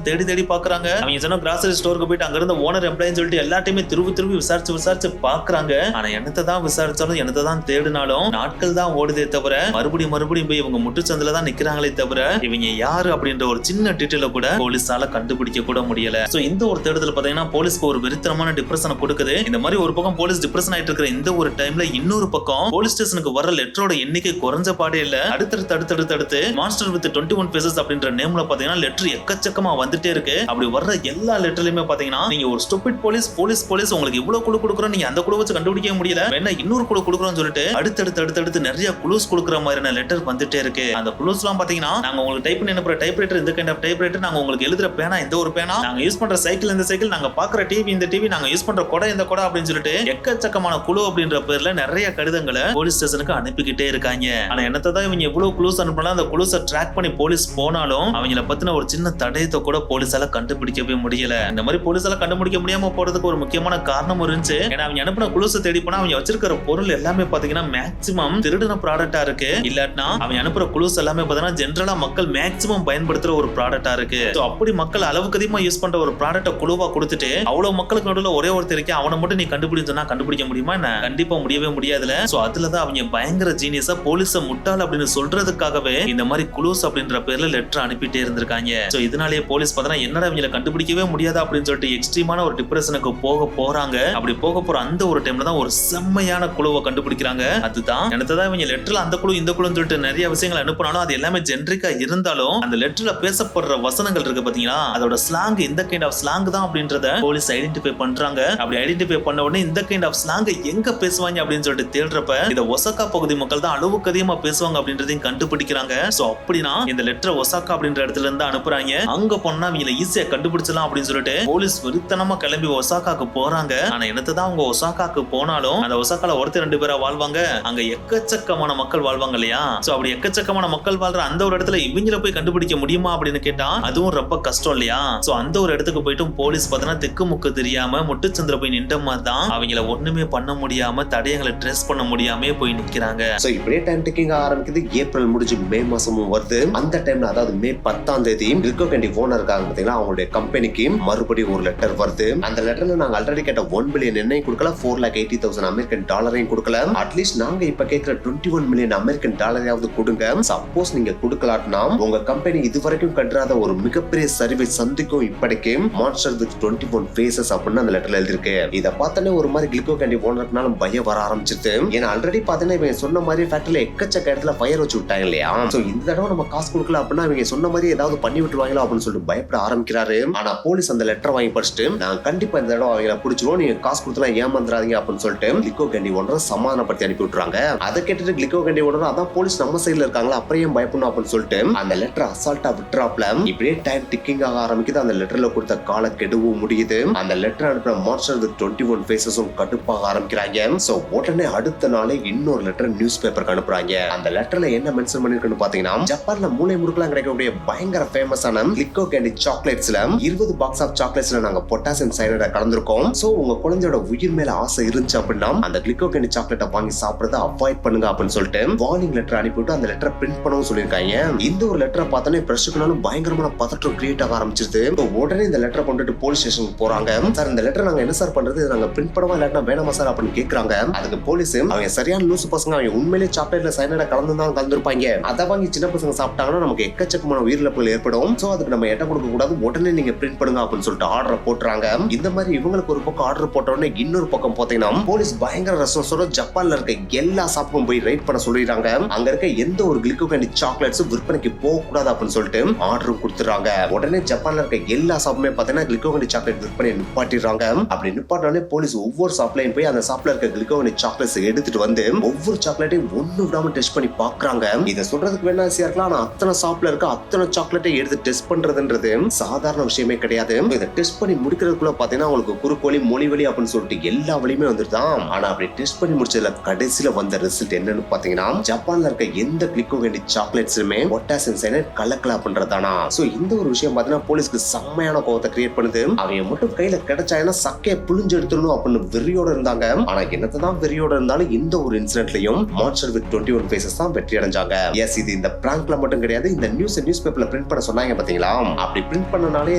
தேடி தேடி பாக்குறாங்க. அவங்க சொன்ன கிராசரி ஸ்டோருக்கு போயிட்டு அங்க இருந்த ஓனர் எம்ப்ளாயின்னு சொல்லிட்டு எல்லாத்தையுமே திரும்பி விசாரிச்சு பாக்குறாங்க. ஆனா என்னத்தை தான் விசாரிச்சாலும் என்னத்தை தான் தேடினாலும் நாட்கள் தான் ஓடுதே தவிர மறுபடியும் போய் இவங்க முட்டுச்சந்தில தான் நிக்கிறாங்களே தவிர இவங்க யாரு அப்படின்ற ஒரு சின்ன டீட்டெயில கூட போலீஸால கண்டுபிடிக்க கூட முடியல. சோ இந்த ஒரு தேடுதல் பாத்தீங்கன்னா போலீஸ்க்கு ஒரு வெறித்தனமான டிப்ரெஷனை கொடுக்குது. இந்த மாதிரி ஒரு பக்கம் போலீஸ் டிப்ரெஷன் ஆயிட்டு இருக்கிற இந்த ஒரு டைம்ல இன்னொரு பக்கம் போலீஸ் ஸ்டேஷனுக்கு வர லெட்டரோட எண்ணிக்கை குறைஞ்ச பாடே இல்ல. அடுத்து மான்ஸ்டர் வித் 21 ஃபேசஸ் அப்படின்ற நேம்ல பாத்தீங்கன்னா லெட்டர் எக்கச்சக்கமா வந்துட்டே இருக்கு. அப்படி வர்ற எல்லா லெட்டர்லயுமே பாத்தீங்கன்னா நீங்க ஒரு ஸ்டூபிட் போலீஸ் உங்களுக்கு இவ்வளவு குழு கொடுக்குறோம், நீங்க அந்த குழு வச்சு கண்டுபிடிக்க முடியல, வேணா இன்னொரு குழு கொடுக்குறோம்னு சொல்லிட்டு அடுத்து நிறைய குளூஸ் கொடுக்குற மாதிரியான லெட்டர் வந்துட்டே இருக்கு. அந்த குளூஸ் எல்லாம் பாத்தீங்கன்னா நாங்க உங்களுக்கு டைப் பண்ணி அனுப்புற டைப்ரைட்டர் இந்த கைண்ட் ஆஃப் டைப்ரைட்டர், நாங்க உங்களுக்கு எழுதுற பேனா இந்த ஒரு பேனா, நாங்க யூஸ் பண்ற சைக்கிள் இந்த சைக்கிள், நாங்க பாக்குற டிவி இந்த டிவி, நாங்க யூஸ் பண்ற கொடை இந்த கொடை அப்படின்னு சொல்லிட்டு எக்கச்சக்கமான குழு அப்படின்ற பேர்ல நிறைய கடிதங்களை போலீஸ் ஸ்டேஷனுக்கு அனுப்பிக்கிட்டே இருக்காங்க. ஆனா என்னத்தான் இவங்க எவ்வளவு குளூஸ் அனுப்பினாலும் அந்த குளூஸை ட்ராக் பண்ணி போலீஸ் போனாலும் அவங்கள பத்தின ஒரு சின்ன தடயத்தை கூட போலீஸால கண்டுபிடிக்கவே முடியல. இந்த மாதிரி போலீஸால கண்டுபிடிக்க முடியாம போறதுக்கு ஒரு முக்கியமான காரணம் இருந்துச்சு. ஏன்னா அவங்க அனுப்பின குளூஸை தேடி போனா அவங்க வச்சிருக்கிற பொருள் எல்லாமே பாத்தீங்கன்னா மேக்ஸிமம் திருடின ப்ராடக்டா இருக்கு. இல்லாட்டினா அவங்க அனுப்புற குளூஸ் எல்லாமே பாத்தீங்கன்னா ஜென்ரலா மக்கள் மேக்ஸிமம் பயன்படுத்துற ஒரு ப்ராடக்டா இருக்கு. அப்படி மக்கள் அளவுக்கு அதிகமா யூஸ் பண்ற ஒரு ப்ராடக்ட்டை குழுவா கொடுத்துட்டு அவ்வளவு மக்களுக்கு நடுவில் ஒரே ஒருத்தர் இருக்கே அவனை மட்டும் நீ கண்டுபிடிச்சா கண்டுபிடிக்க முடியுமா? என்ன கண்டிப்பா முடியவே முடியாதுல. சோ அதுலதான் அவங்க பயங்கர ஜீனியஸா போலீஸ முட்டாள் அப்படின்னு சொல்றதுக்காகவே இந்த மாதிரி குளூஸ் அப்படின்ற பேர்ல லெட்டர் அனுப்பிட்டே இருந்திருக்காங்க. சோ இதனாலேயே போலீஸ் பாத்தீங்கன்னா என்னடா இவங்களை கண்டுபிடிக்கவே முடியாது அப்படின்னு சொல்லிட்டு எக்ஸ்ட்ரீமான ஒரு டிப்ரெஷனுக்கு போறாங்க. அப்படி போக போற அந்த ஒரு டைம்ல தான் ஒரு செம்மையான குழுவை கண்டுபிடிக்கிறாங்க. அதுதான் என்னதான் இவங்க லெட்டர்ல அந்த குழு இந்த குழுன்னு சொல்லிட்டு நிறைய விஷயங்கள் அனுப்பினாலும் அது எல்லாமே ஜென்ரிக்கா இருந்தாலும் அந்த லெட்டர்ல பேசப்படுற வசனங்கள் இருக்கு பாத்தீங்களா, அதோட ஸ்லாங் இந்த கைண்ட் ஆஃப் ஸ்லாங் தான் அப்படின்றத போலீஸ் ஐடென்டிஃபை பண்றாங்க. அப்படி ஐடென்டிஃபை பண்ண உடனே இந்த கைண்ட் ஆஃப் ஸ்லாங் எங்க பேசுவாங்க அப்படின்னு சொல்லிட்டு தேடுறப்ப இத ஒசாகா பகுதி மக்கள் தான் அளவுக்கு அதிகமா பேசுவாங்க அப்படின்றதையும் கண்டுபிடிக்கிறாங்க. சோ அப்படின்னா இந்த லெட்டர் ஒசாகா அப்படின்ற இடத்துல இருந்து அனுப்புறாங்க. அங்க போனா இவங்களை ஈஸியா கண்டுபிடிச்சலாம் அப்படின்னு சொல்லிட்டு போலீஸ் வெறித்தனமா கிளம்பி ஒசாகாக்கு போறாங்க. ஆனா என்னதான் அவங்க ஒசாகாக்கு போனாலும் அந்த ஒசாகால ஒருத்தர் 2 பேரா வாழ்வாங்க, அங்க எக்கச்சக்கமான மக்கள் வாழ்வாங்க இல்லையா? சோ அப்படி எக்கச்சக்கமான மக்கள் வாழ்ற அந்த ஒரு இடத்துல இவங்கள போய் கண்டுபிடிக்க முடியுமா அப்படின்னு கேட்டா அதுவும் ரொம்ப கஷ்டம் இல்லையா? சோ அந்த ஒரு இடத்துக்கு போயிட்டு போலீஸ் பார்த்தா திக்கு முக்கு தெரியாம முட்டுச்சந்திர போய் நின்ற மாதிரி தான் அவங்கள ஒண்ணுமே பண்ண முடியாம தடயங்களை ட்ரெஸ் பண்ண முடியாம போய் நிக்கிறாங்க. சோ இப்படியே டைம் டேக்கிங் ஆரம்பிக்குது. ஏப்ரல் முடிஞ்சு மே மாசமும் வருது. அந்த டைம்ல அதாவது மே 10ஆம் தேதி கில்கோ கேண்டி ஓனர் இருக்காங்க பாத்தீங்களா, அவங்களுடைய கம்பெனிக்கு மறுபடியும் ஒரு லெட்டர் வருது. அந்த லெட்டர்ல நாங்க ஆல்ரெடி கேட்ட 1 பில்லியன் என்னையும் கொடுக்கல, 4,80,000 அமெரிக்கன் டாலரையும் கொடுக்கல, அட்லீஸ்ட் நாங்க இப்ப கேட்கிற 21 மில்லியன் அமெரிக்கன் டாலரையாவது கொடுங்க. சப்போஸ் நீங்க கொடுக்கலாட்னா உங்க கம்பெனி இதுவரைக்கும் கட்டுறாத ஒரு மிகப்பெரிய சரிவை சந்திக்கும் இப்படிக்கு மான்ஸ்டர் வித் 21 ஃபேசஸ் அப்படின்னு அந்த லெட்டர்ல எழுதிருக்கு. இத பார்த்தனே ஒரு மாதிரி கில்கோ கேண்டி ஓனர்னால பயம் வர ஆரம்பிச்சிருச்சு. ஏன்னா ஆல்ரெடி பாத்தீங்கன்னா இவங்க சொன்ன மாதிரி ஃபேக்டரியில எக்கச்சக்க இடத்துல ஃபயர் வச்சு விட்டாங்க இல்லையா? சோ இந்த தடவை நம்ம காசு கொடுக்கல அப்படின்னா இவங்க சொன்ன மாதிரி ஏதாவது பண்ணி விட்டுருவாங்களோ அப்படின்னு சொல்லிட்டு பயப்பட ஆரம்பிக்கிறாரு. ஆனா போலீஸ் அந்த லெட்டர் வாங்கி படிச்சுட்டு நான் கண்டிப்பா இந்த தடவை அவங்களை பிடிச்சிருவோம், நீங்க காசு கொடுத்தலாம் ஏமாந்துறாதீங்க அப்படின்னு சொல்லிட்டு கில்கோ கேண்டி ஓனர் சமாதானப்படுத்தி அனுப்பி விட்டுறாங்க. அதை கேட்டுட்டு கில்கோ கேண்டி ஓனர் அதான் போலீஸ் நம்ம சைடுல இருக்காங்களா அப்புறம் பயப்படணும் அப்படின்னு சொல்லிட்டு அந்த லெட்டர் அசால்ட்டா விட்டுறாப்ல. இப்படியே டைம் டிக்கிங் ஆக ஆரம்பிக்குது. அந்த லெட்டர்ல கொடுத்த கால கெடுவும் முடியுது. அந்த லெட்டர் அனுப்புற மான்ஸ்டர் வித் 21 ஃபேசஸும் கடுப்பாக ஆரம்பிக்கிறாங்க. சோ உடனே அடுத்த நாளே இன்னொரு லெட்டர் நியூஸ் பேப்பருக்கு அனுப்புறாங்க. அந்த லெட்டர்ல என்ன மென்ஷன் பண்ணிருக்குன்னு பாத்தீங்கன்னா ஜப்பான்ல மூளை முடுக்கலாம் கிடைக்கக்கூடிய பயங்கர ஃபேமஸான கில்கோ கேண்டி சாக்லேட்ஸ்ல 20 பாக்ஸ் ஆஃப் சாக்லேட்ஸ்ல நாங்க பொட்டாசியம் சைனைடை கலந்துருக்கோம். சோ உங்க குழந்தையோட உயிர் மேல ஆசை இருந்துச்சு அப்படின்னா அந்த கில்கோ கேண்டி சாக்லேட்டை வாங்கி சாப்பிடறத அவாய்ட் பண்ணுங்க அப்படின்னு சொல்லிட்டு வார்னிங் லெட்டர் அனுப்பிவிட்டு அந்த லெட்டரை பிரிண்ட் பண்ணவும் சொல்லியிருக்காங்க. இந்த ஒரு லெட்டரை பார்த்தோன்னே பிரஷுக்குனாலும் பயங்கரமான பதற்றம் கிரியேட் ஆக ஆரம்பிச்சிருது. உடனே இந்த லெட்டரை கொண்டுட்டு போலீஸ் ஸ்டேஷனுக்கு போறாங்க. சார் இந்த லெட்டர் நாங்க என்ன சார் பண்றது, நாங்க பிரிண்ட் பண்ணவா இல்லாட்டினா வேணாமா சார் அப்படின்னு கேக்குறாங்க. அதுக்கு போலீஸ் அவங்க சரியான லூசு பசங்க, அவங்க உண்மையிலேயே சாக்லேட்ல சைனைடை கலந்துதான் கலந்துருப்பாங்க, அதை வாங்கி சின்ன பசங்க சாப்பிட்டாங்கன்னா நமக்கு எக்கச்சக்கமான உயிரிழப்புகள் ஏற்படும். சோ அதுக்கு நம்ம எட்ட கொடுக்க கூடாது, உடனே நீங்க பிரிண்ட் பண்ணுங்க அப்படின்னு சொல்லிட்டு ஆர்டர் போட்டுறாங்க. இந்த மாதிரி இவங்களுக்கு ஒரு பக்கம் ஆர்டர் போட்ட உடனே இன்னொரு பக்கம் பாத்தீங்கன்னா போலீஸ் பயங்கர ரெஸ்பான்ஸோட ஜப்பான்ல இருக்க எல்லா ஷாப்புக்கும் போய் ரைட் பண்ண சொல்லிடுறாங்க. அங்க இருக்க எந்த ஒரு கிளிக்கோ கேண்டி சாக்லேட்ஸ் விற்பனைக்கு போக கூடாது அப்படின்னு சொல்லிட்டு ஆர்டரும் கொடுத்துறாங்க. உடனே ஜப்பான்ல இருக்க எல்லா ஷாப்புமே பாத்தீங்கன்னா கிளிக்கோ கேண்டி சாக்லேட் விற்பனையை நிப்பாட்டிடுறாங்க. அப்படி நிப்பாட்டினாலே போலீஸ் ஒவ்வொரு ஷாப்லயும் போய் அந்த ஷாப்ல இருக்க கிளிக்கோ கேண்டி சாக்லேட்ஸ் எடுத்துட்டு வந்து ஒவ்வொரு சாக்லேட்டையும் ஒண்ணு விடாம டெஸ்ட் பண்ணி பாக்குறாங்க. இதை சொல்றதுக்கு வேணா ஈஸியா இருக்கலாம், ஆனா அத்தனை ஷாப்ல இருக்க அத்தனை சாக்லேட்டை எடுத்து டெஸ்ட் பண்றதுன்றது சாதாரண விஷயமே கிடையாது. இதை டெஸ்ட் பண்ணி முடிக்கிறதுக்குள்ள பாத்தீங்கன்னா உங்களுக்கு குறுக்கு வலி மொழி வலி அப்படின்னு சொல்லிட்டு எல்லா வழியுமே வந்துருதான். ஆனா அப்படி டெஸ்ட் பண்ணி முடிச்சதுல கடைசியில வந்த ரிசல்ட் என்னன்னு பாத்தீங்கன்னா ஜப்பான்ல இருக்க எந்த கிளிக்கோ கேண்டி சாக்லேட்ஸுமே பொட்டாசியம் சயனைட் கலக்கல அப்படின்றதானா. சோ இந்த ஒரு விஷயம் பாத்தீங்கன்னா போலீஸ்க்கு செம்மையான கோவத்தை கிரியேட் பண்ணுது. அவங்க மட்டும் கையில கிடைச்சாங்கன்னா சக்கைய புளிஞ்சு எடுத்துடணும் அப்படின்னு வெறியோட இருந்தாங்க. ஆனா என்னதான் வெறியோட இருந்தாலும் இந்த ஒரு இன்சிடென்ட்லயும் மான்ஸ்டர் வித் 21 ஃபேஸஸ் தான் வெற்றி அடைஞ்சாங்க. எஸ், இது இந்த பிராங்க்ல மட்டும் கிடையாது, இந்த நியூஸ் பேப்பர்ல பிரிண்ட் பண்ண சொன்னாங்க பாத்தீங்களா. அப்படி பிரிண்ட் பண்ணனாலே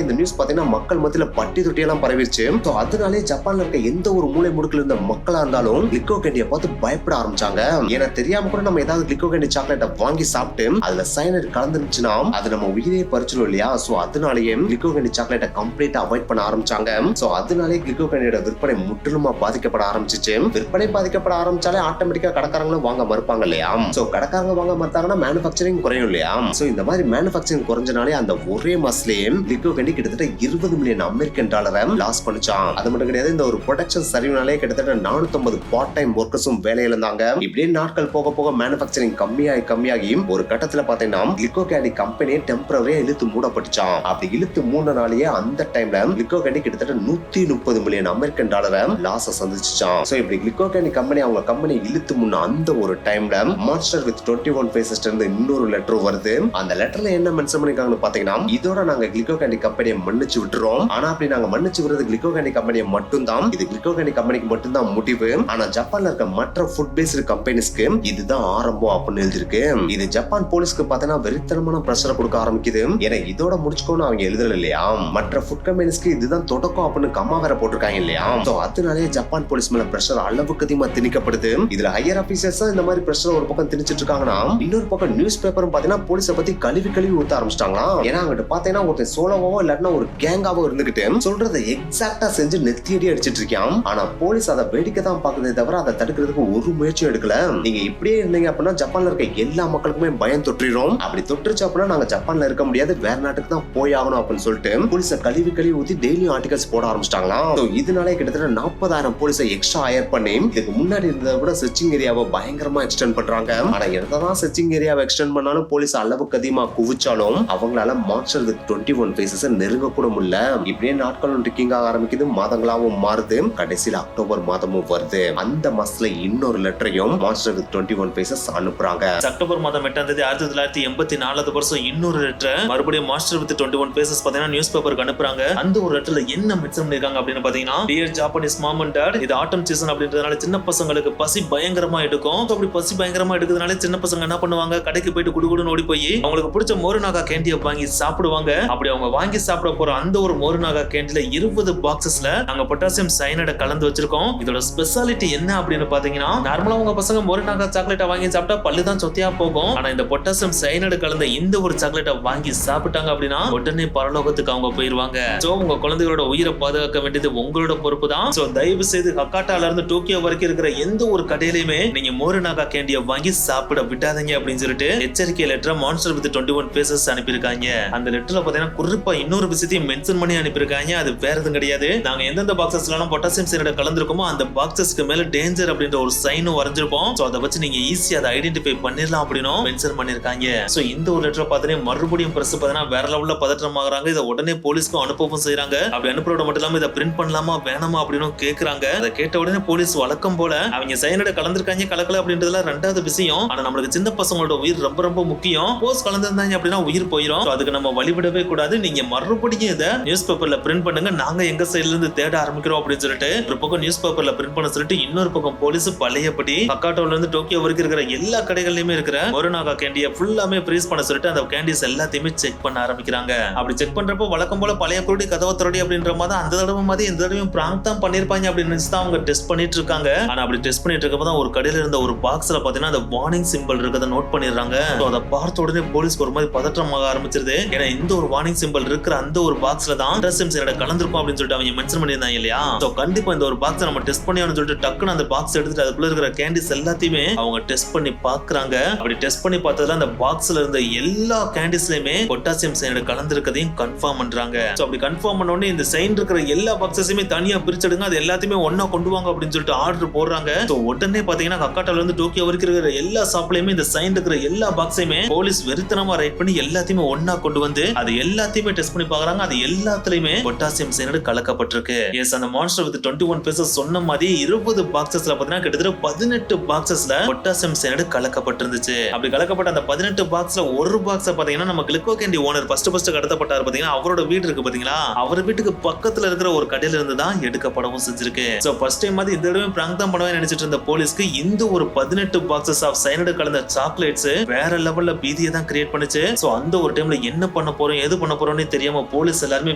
இந்த நியூஸ் பாத்தீங்கன்னா மக்கள் மத்தியில பட்டி தொட்டியெல்லாம் பரவிடுச்சு. சோ அதனாலே ஜப்பான்ல இருக்க எந்த ஒரு மூலை முடுக்குல இருந்த மக்களா இருந்தாலும் கிளிக்கோ கேண்டியை பார்த்து பயப்பட ஆரம்பிச்சாங்க. ஏன்னா தெரியாம கூட நம்ம ஏதாவது கிளிக்கோ கேண்டி சாக்லேட்டை வாங்கி சாப்பிட்டு அதுல சயனைட் கலந்துருச்சுன்னா அது நம்ம உயிரே பறிச்சிடும் இல்லையா. சோ அதனாலேயே கிளிக்கோ கேண்டி சாக்லேட்டை கம்ப்ளீட்டா அவாய்ட் பண்ண ஆரம்பிச்சாங்க. சோ அதனாலே கிளிக்கோ கேண்டியோட விற்பனை முற்றிலுமா பாதிக்கப்பட ஆரம்பிச்சிச்சு. விற்பனை பாதிக்கப்பட ஆரம்பிச்சாலே ஆட்டோமேட்டிக்கா கடைக்காரங்களும் வாங்க மறுப்பாங்க இல்லையா. சோ கடைக்காரங்க வாங்க மறுத்தாங்கன்னா மேனுஃபேக்சரிங் குறையும் இல்லையா. சோ இந்த மாதிரி மேனுஃபேக்சரிங் குறைஞ்சனாலே அந்த ஒரே மாசத்துலயே கிளிக்கோ கேண்டி கிட்டத்தட்ட 20 மில்லியன் அமெரிக்கன் டாலரை லாஸ் பண்ணிச்சான். அது மட்டும் கிடையாது, இந்த ஒரு ப்ரொடக்ஷன் சரிவுனாலே கிட்டத்தட்ட 450 பார்ட் டைம் ஒர்க்கர்ஸும் வேலையில இருந்தாங்க. இப்படியே நாட்கள் போக போக மேனுஃபேக்சரிங் கம்மியாகி ஒரு கட்டத்துல பாத்தீங்கன்னா கிளிக்கோ கேண்டி கம்பெனி டெம்பரரியா இழுத்து மூடப்பட்டுச்சான். அப்படி இழுத்து மூடனாலேயே அந்த டைம்ல கிளிக்கோ கேண்டி கிட்டத்தட்ட 130 மில்லியன் அமெரிக்கன் டாலரை லாஸ் சந்திச்சுச்சான். சோ இப்படி கிளிக்கோ கேண்டி கம்பெனி அவங்க கம்பெனி இழுத்து முன்ன அந்த ஒரு டைம்ல மான்ஸ்டர் வித் 21 ஃபேஸஸ் இருந்து இன்னொரு லெட்டர் வருது. அந்த லெட்டர்ல என்ன மென்ஷன் பண்ணிருக்காங்கன்னு பாத்தீங்கன்னா, இதோட நாங்க கிளிக்கோ கேண்டி கம்பெனியை மன்னிச்சு விட்டுறோம். ஆனா அப்படி நாங்க மன்னிச்சு விடுறது கிளிக்கோ கேண்டி கம்பெனியை மட்டும் தான். இது கிளிக்கோ கேண்டி கம்பெனிக்கு மட்டும் தான் முடிவு. ஆனா ஜப்பான்ல இருக்க மற்ற ஃபுட் பேஸ்டு கம்பெனிஸ்க்கு இதுதான் ஆரம்பம் அப்படின்னு எழுதிருக்கு. இது ஜப்பான் போலீஸ்க்கு பாத்தீங்கன்னா வெறித்தனமான பிரஷரை கொடுக்க ஆரம்பிக்குது. ஏன்னா இதோட முடிச்சுக்கோன்னு அவங்க எழுதல இல்லையா. மற்ற ஃபுட் கம்பெனிஸ்க்கு இதுதான் தொடக்கம் அப்படின்னு கம்மா வேற போட்டிருக்காங்க இல்லையா. சோ அதனாலே ஜப்பான் போலீஸ் மேல பிரஷர் அளவுக்கு அதிகமா திணிக்கப்படுது. இதுல ஹையர் ஆபீசர்ஸ் இந்த மாதிரி பிரஷர் ஒரு பக்கம் திணிச்சிட்டு இருக்காங்கன்னா, இன்னொரு பக்கம் நியூஸ் பேப்பரும் பாத்தீங்கன்னா போலீஸை பத்தி கழுவி ஊத்த ஆரம்பிச்சிட்டாங்களா. ஏன்னா அங்கிட்ட பாத்தீங்கன்னா ஒருத்தன் சோலோவோ இல்லாட்டினா ஒரு கேங்காவோ இருந்துகிட்டு சொல்றதை எக்ஸாக்டா செஞ்சு நெத்தியடி அடிச்சிட்டு இருக்கான். ஆனா போலீஸ் அதை வேடிக்கை தான் பாக்குறதே தவிர அதை தடுக்கிறதுக்கு ஒரு முயற்சியும் எடுக்கல. நீங்க இப்படியே இருந்தீங்க அப்படின்னா ஜப்பான்ல இருக்க எல்லா மக்களுக்குமே பயம் தொற்றிடும். அப்படி தொற்றுச்சு அப்படின்னா நாங்க ஜப்பான்ல இருக்க முடியாது, வேற நாட்டுக்கு தான் போய் ஆகணும் அப்படின்னு சொல்லிட்டு போலீஸை கழுவி ஊத்தி டெய்லியும் ஆர்டிகல்ஸ் போட ஆரம்பிச்சிட்டாங்களா. இதனாலே கிட்டத்தட்ட 40,000 போலீஸை எக்ஸ்ட்ரா ஹையர் பண்ணி இதுக்கு முன்னாடி இருந்ததை விட சர்ச்சிங் ஏரியாவை பயங்கரமா எக்ஸ்டெண்ட் பண்றாங்க. ஆனா என்னதான் சர்ச்சிங் ஏரியாவை எக்ஸ்டெண்ட் பண்ணாலும் போலீஸ் அளவுக்கு அதிகமா குவிச்சாலும் அவங்களால மான்ஸ்டர் வித் 21 ஃபேஸஸ் நெருங்க கூட முடியல. இப்படியே நாட்களும் ட்ரிக்கிங் ஆக ஆரம்பிக்குது, மாதங்களாவும் மாறுது. கடைசியில் அக்டோபர் மாதமும் வருது. அந்த மாசத்துல இன்னொரு லெட்டரையும் மான்ஸ்டர் வித் 21 ஃபேஸஸ் அனுப்புறாங்க. அக்டோபர் மாதம் 8ஆம் தேதி 1984 வருஷம் இன்னொரு லெட்டர் மறுபடியும் மான்ஸ்டர் வித் 21 ஃபேஸஸ் பாத்தீங்கன்னா நியூஸ் பேப்பருக்கு அனுப்புறாங்க. அந்த ஒரு லெட்டர்ல என்ன மென்ஷன் பண்ணிருக்காங்க அப்படின்னு பாத்தீங்கன்னா, dear Japanese mom and dad, இது ஆட்டம் சீசன் அப்படின்றதுனால சின்ன பசங்களுக்கு பசி பயங்கரமா எடுக்கும். அப்படி பசி பயங்கரமா எடுக்கிறதுனால சின்ன பசங்க என்ன பண்ணுவாங்க, கடைக்கு போயிட்டு குடுகுடுன்னு ஓடி போய் அவங்களுக்கு பிடிச்ச மோருநாகா கேண்டியை வாங்கி சாப்பிடுவாங்க. அப்படி அவங்க வாங்கி சாப்பிட போற அந்த ஒரு மோருநாகா கேண்டில 20 பாக்ஸஸ்ல நாங்க பொட்டாசியம் சயனைட கலந்து வச்சிருக்கோம். இதோட ஸ்பெஷாலிட்டி என்ன அப்படின்னு பாத்தீங்கன்னா, நார்மலா உங்க பசங்க மோருநாகா சாக்லேட்டை வாங்கி சாப்பிட்டா பல்லுதான் சொத்தியா போகும். ஆனா இந்த பொட்டாசியம் சயனைடு கலந்த இந்த ஒரு சாக்லேட்டை வாங்கி சாப்பிட்டாங்க அப்படின்னா உடனே பரலோகத்துக்கு அவங்க போயிருவாங்க. சோ உங்க குழந்தைகளோட உயிரை பாதுகாக்க வேண்டியது உங்களோட பொறுப்பு தான். சோ தயவு செய்து ஹக்காட்டால இருந்து டோக்கியோ வரைக்கும் இருக்கிற எந்த ஒரு கடையிலுமே நீங்க மோருநாகா கேண்டியை வாங்கி சாப்பிட விட்டாதீங்க அப்படின்னு சொல்லிட்டு எச்சரிக்கை லெட்டர் மான்ஸ்டர் வித் 21 ஃபேஸஸ் அனுப்பியிருக்காங்க. அந்த லெட்டர்ல பாத்தீங்கன்னா குறிப்பா இன்னொரு விஷயத்தையும் மென்ஷன் பண்ணி அனுப்பியிருக்காங்க. அது வேற எதுவும் கிடையாது, நாங்க எந்தெந்த பாக்ஸஸ்லாம் பொட்டாசியம் சயனைட கலந்துருக்கோமோ அந்த பாக்ஸஸ்க்கு மேல டேஞ்சர் அப்படின்ற ஒரு சைனும் வரைஞ்சிருப்போம். சோ அதை வச்சு நீங்க ஈஸியா அதை ஐடென்டிஃபை பண்ணிடலாம் அப்படின்னு மென்ஷன் பண்ணிருக்காங்க. சோ இந்த ஒரு லெட்டரை பார்த்தீங்கன்னா மறுபடியும் பிரஸ் பார்த்தீங்கன்னா வேற லெவல்ல பதற்றம் ஆகுறாங்க. இதை உடனே போலீஸ்க்கும் அனுப்பவும் செய்யறாங்க. அப்படி அனுப்புறத மட்டும் இல்லாம இதை பிரிண்ட் பண்ணலாமா வேணாமா அப்படின்னு கேக்குறாங்க. அதை கேட்ட உடனே போலீஸ் வழக்கம் போல அவங்க சயனைட கலந்துருக்காங்க கலக்கல அப்படின்றதுல ரெண்டாவது விஷயம். ஆனா நம்மளுக்கு சின்ன பசங்களோட உயிர் ரொம்ப ரொம்ப முக்கியம். போஸ் கலந்துருந்தாங்க அப்படின்னா உயிர் போயிடும். அதுக்கு நம்ம வழிவிடவே கூடாது. நீங்க மறுபடியும் இதை நியூஸ் பேப்பர்ல பிரிண்ட் பண்ணுங்க, நாங்க எங்க சைடுல இருந்து தேட ஆரம்பிக்கிறோம் அப்படின்னு சொல்லிட்டு ஒரு பக்கம் நியூஸ் பேப்பர்ல பிரிண்ட் பண்ண சொல்லிட்டு இன்னொரு பக்கம் போலீஸ் பழையபடி ஹக்காட்டோல இருந்து டோக்கியோ வரைக்கும் இருக்கிற எல்லா கடைகள்லயுமே இருக்கிற மோருநாகா கேண்டியை ஃபுல்லாமே ஃப்ரீஸ் பண்ண சொல்லிட்டு அந்த கேண்டிஸ் எல்லாத்தையுமே செக் பண்ண ஆரம்பிக்கிறாங்க. அப்படி செக் பண்றப்போ வழக்கம் போல பழைய குருடி கதவை திரடி அப்படின்ற மாதிரி அந்த தடவை மாதிரி இந்த தடவையும் பிராங்க் தான் பண்ணிருப்பாங்க அப்படின்னு நினைச்சு தான் அவங்க டெஸ்ட் பண்ணிட்டு இருக்காங்க. ஆனா அப்படி டெஸ்ட் பண்ணிட்டு இருக்கப்போ தான் ஒரு கடையில இருந்த ஒரு பாக்ஸ்ல பாத்தீங்கன்னா அந்த வார்னிங் சிம்பிள் இருக்கிறத நோட் பண்ணிடுறாங்க. அதை பார்த்த உடனே போலீஸ்க்கு ஒரு மாதிரி பதற்றமாக ஆரம்பிச்சிருது. ஏன்னா இந்த ஒரு வார்னிங் சிம்பிள் இருக்கிற அந்த ஒரு பாக்ஸ்ல தான் பொட்டாசியம் சயனைட கலந்துருக்கும் அப்படின்னு சொல்லிட்டு அவங்க மென்ஷன் பண்ணியிருந்தாங்க இல்லையா, சோ கண்டிப்பா இந்த ஒரு பாக்ஸ் நம்ம டெஸ்ட் பண்ணி சொல்லிட்டு டக்குன்னு அந்த பாக்ஸ் எடுத்துட்டு அதுக்குள்ள இருக்கிற கேண்டிஸ் எல்லாத்தையுமே அவங்க டெஸ்ட் பண்ணி பாக்குறாங்க. அப்படி டெஸ்ட் பண்ணி பார்த்ததுல அந்த பாக்ஸ்ல இருந்த எல்லா கேண்டிஸ்லயுமே பொட்டாசியம் சயனைடு கலந்திருக்கதையும் கன்ஃபார்ம் பண்றாங்க. சோ அப்படி கன்ஃபார்ம் பண்ண உடனே இந்த சைன் இருக்கிற எல்லா பாக்ஸஸையுமே தனியா பிரிச்செடுங்க, அது எல்லாத்தையுமே ஒண்ணா கொண்டு வாங்க அப்படின்னு சொல்லிட்டு ஆர்டர் போடுறாங்க. சோ உடனே பாத்தீங்கன்னா ஹக்காட்டால இருந்து டோக்கியோ வரைக்கும் இருக்கிற எல்லா ஷாப்லயுமே இந்த சைன் இருக்கிற எல்லா பாக்ஸையுமே போலீஸ் வெறித்தனமா ரைட் பண்ணி எல்லாத்தையுமே ஒண்ணா கொண்டு வந்து அது எல்லாத்தையுமே டெஸ்ட் பண்ணி பாக்குறாங்க. அது எல்லாத்துலயுமே பொட்டாசியம் சயனைடு கலக்கப்பட்டிருக்கு. எஸ், அந்த மான்ஸ்டர் வித் 21 பீசஸ் சொன்ன மாதிரி 20 பாக்ஸஸ்ல பாத்தீங்கன்னா கிட்டத்தட்ட 18 பாக்ஸஸ்ல பொட்டாசியம் சயனைடு கலக்கப்பட்டிருந்துச்சு. அப்படி கலக்கப்பட்ட அந்த 18 பாக்ஸ்ல ஒரு பாக்ஸ பாத்தீங்கன்னா நம்ம கிளிக்கோ கேண்டி ஓனர் ஃபர்ஸ்ட் கடத்தப்பட்டார் பாத்தீங்கன்னா, அவரோட வீடு இருக்கு பாத்தீங்களா, அவர் வீட்டுக்கு பக்கத்துல இருக்கிற ஒரு கடையில இருந்து தான் எடுக்கப்படவும் செஞ்சிருக்கு. சோ ஃபர்ஸ்ட் டைம் மாதிரி இந்த தடவை பிராங்க் தான் பண்ணுவேன்னு நினைச்சிட்டு இருந்த போலீஸ்க்கு இந்த ஒரு 18 பாக்ஸஸ் ஆஃப் சயனைடு கலந்த சாக்லேட்ஸ் வேற லெவல்ல பீதியை தான் கிரியேட் பண்ணுச்சு. சோ அந்த ஒரு டைம்ல என்ன பண்ண போறோம் எது பண்ண போறோம்னு தெரியாம போலீஸ் எல்லாருமே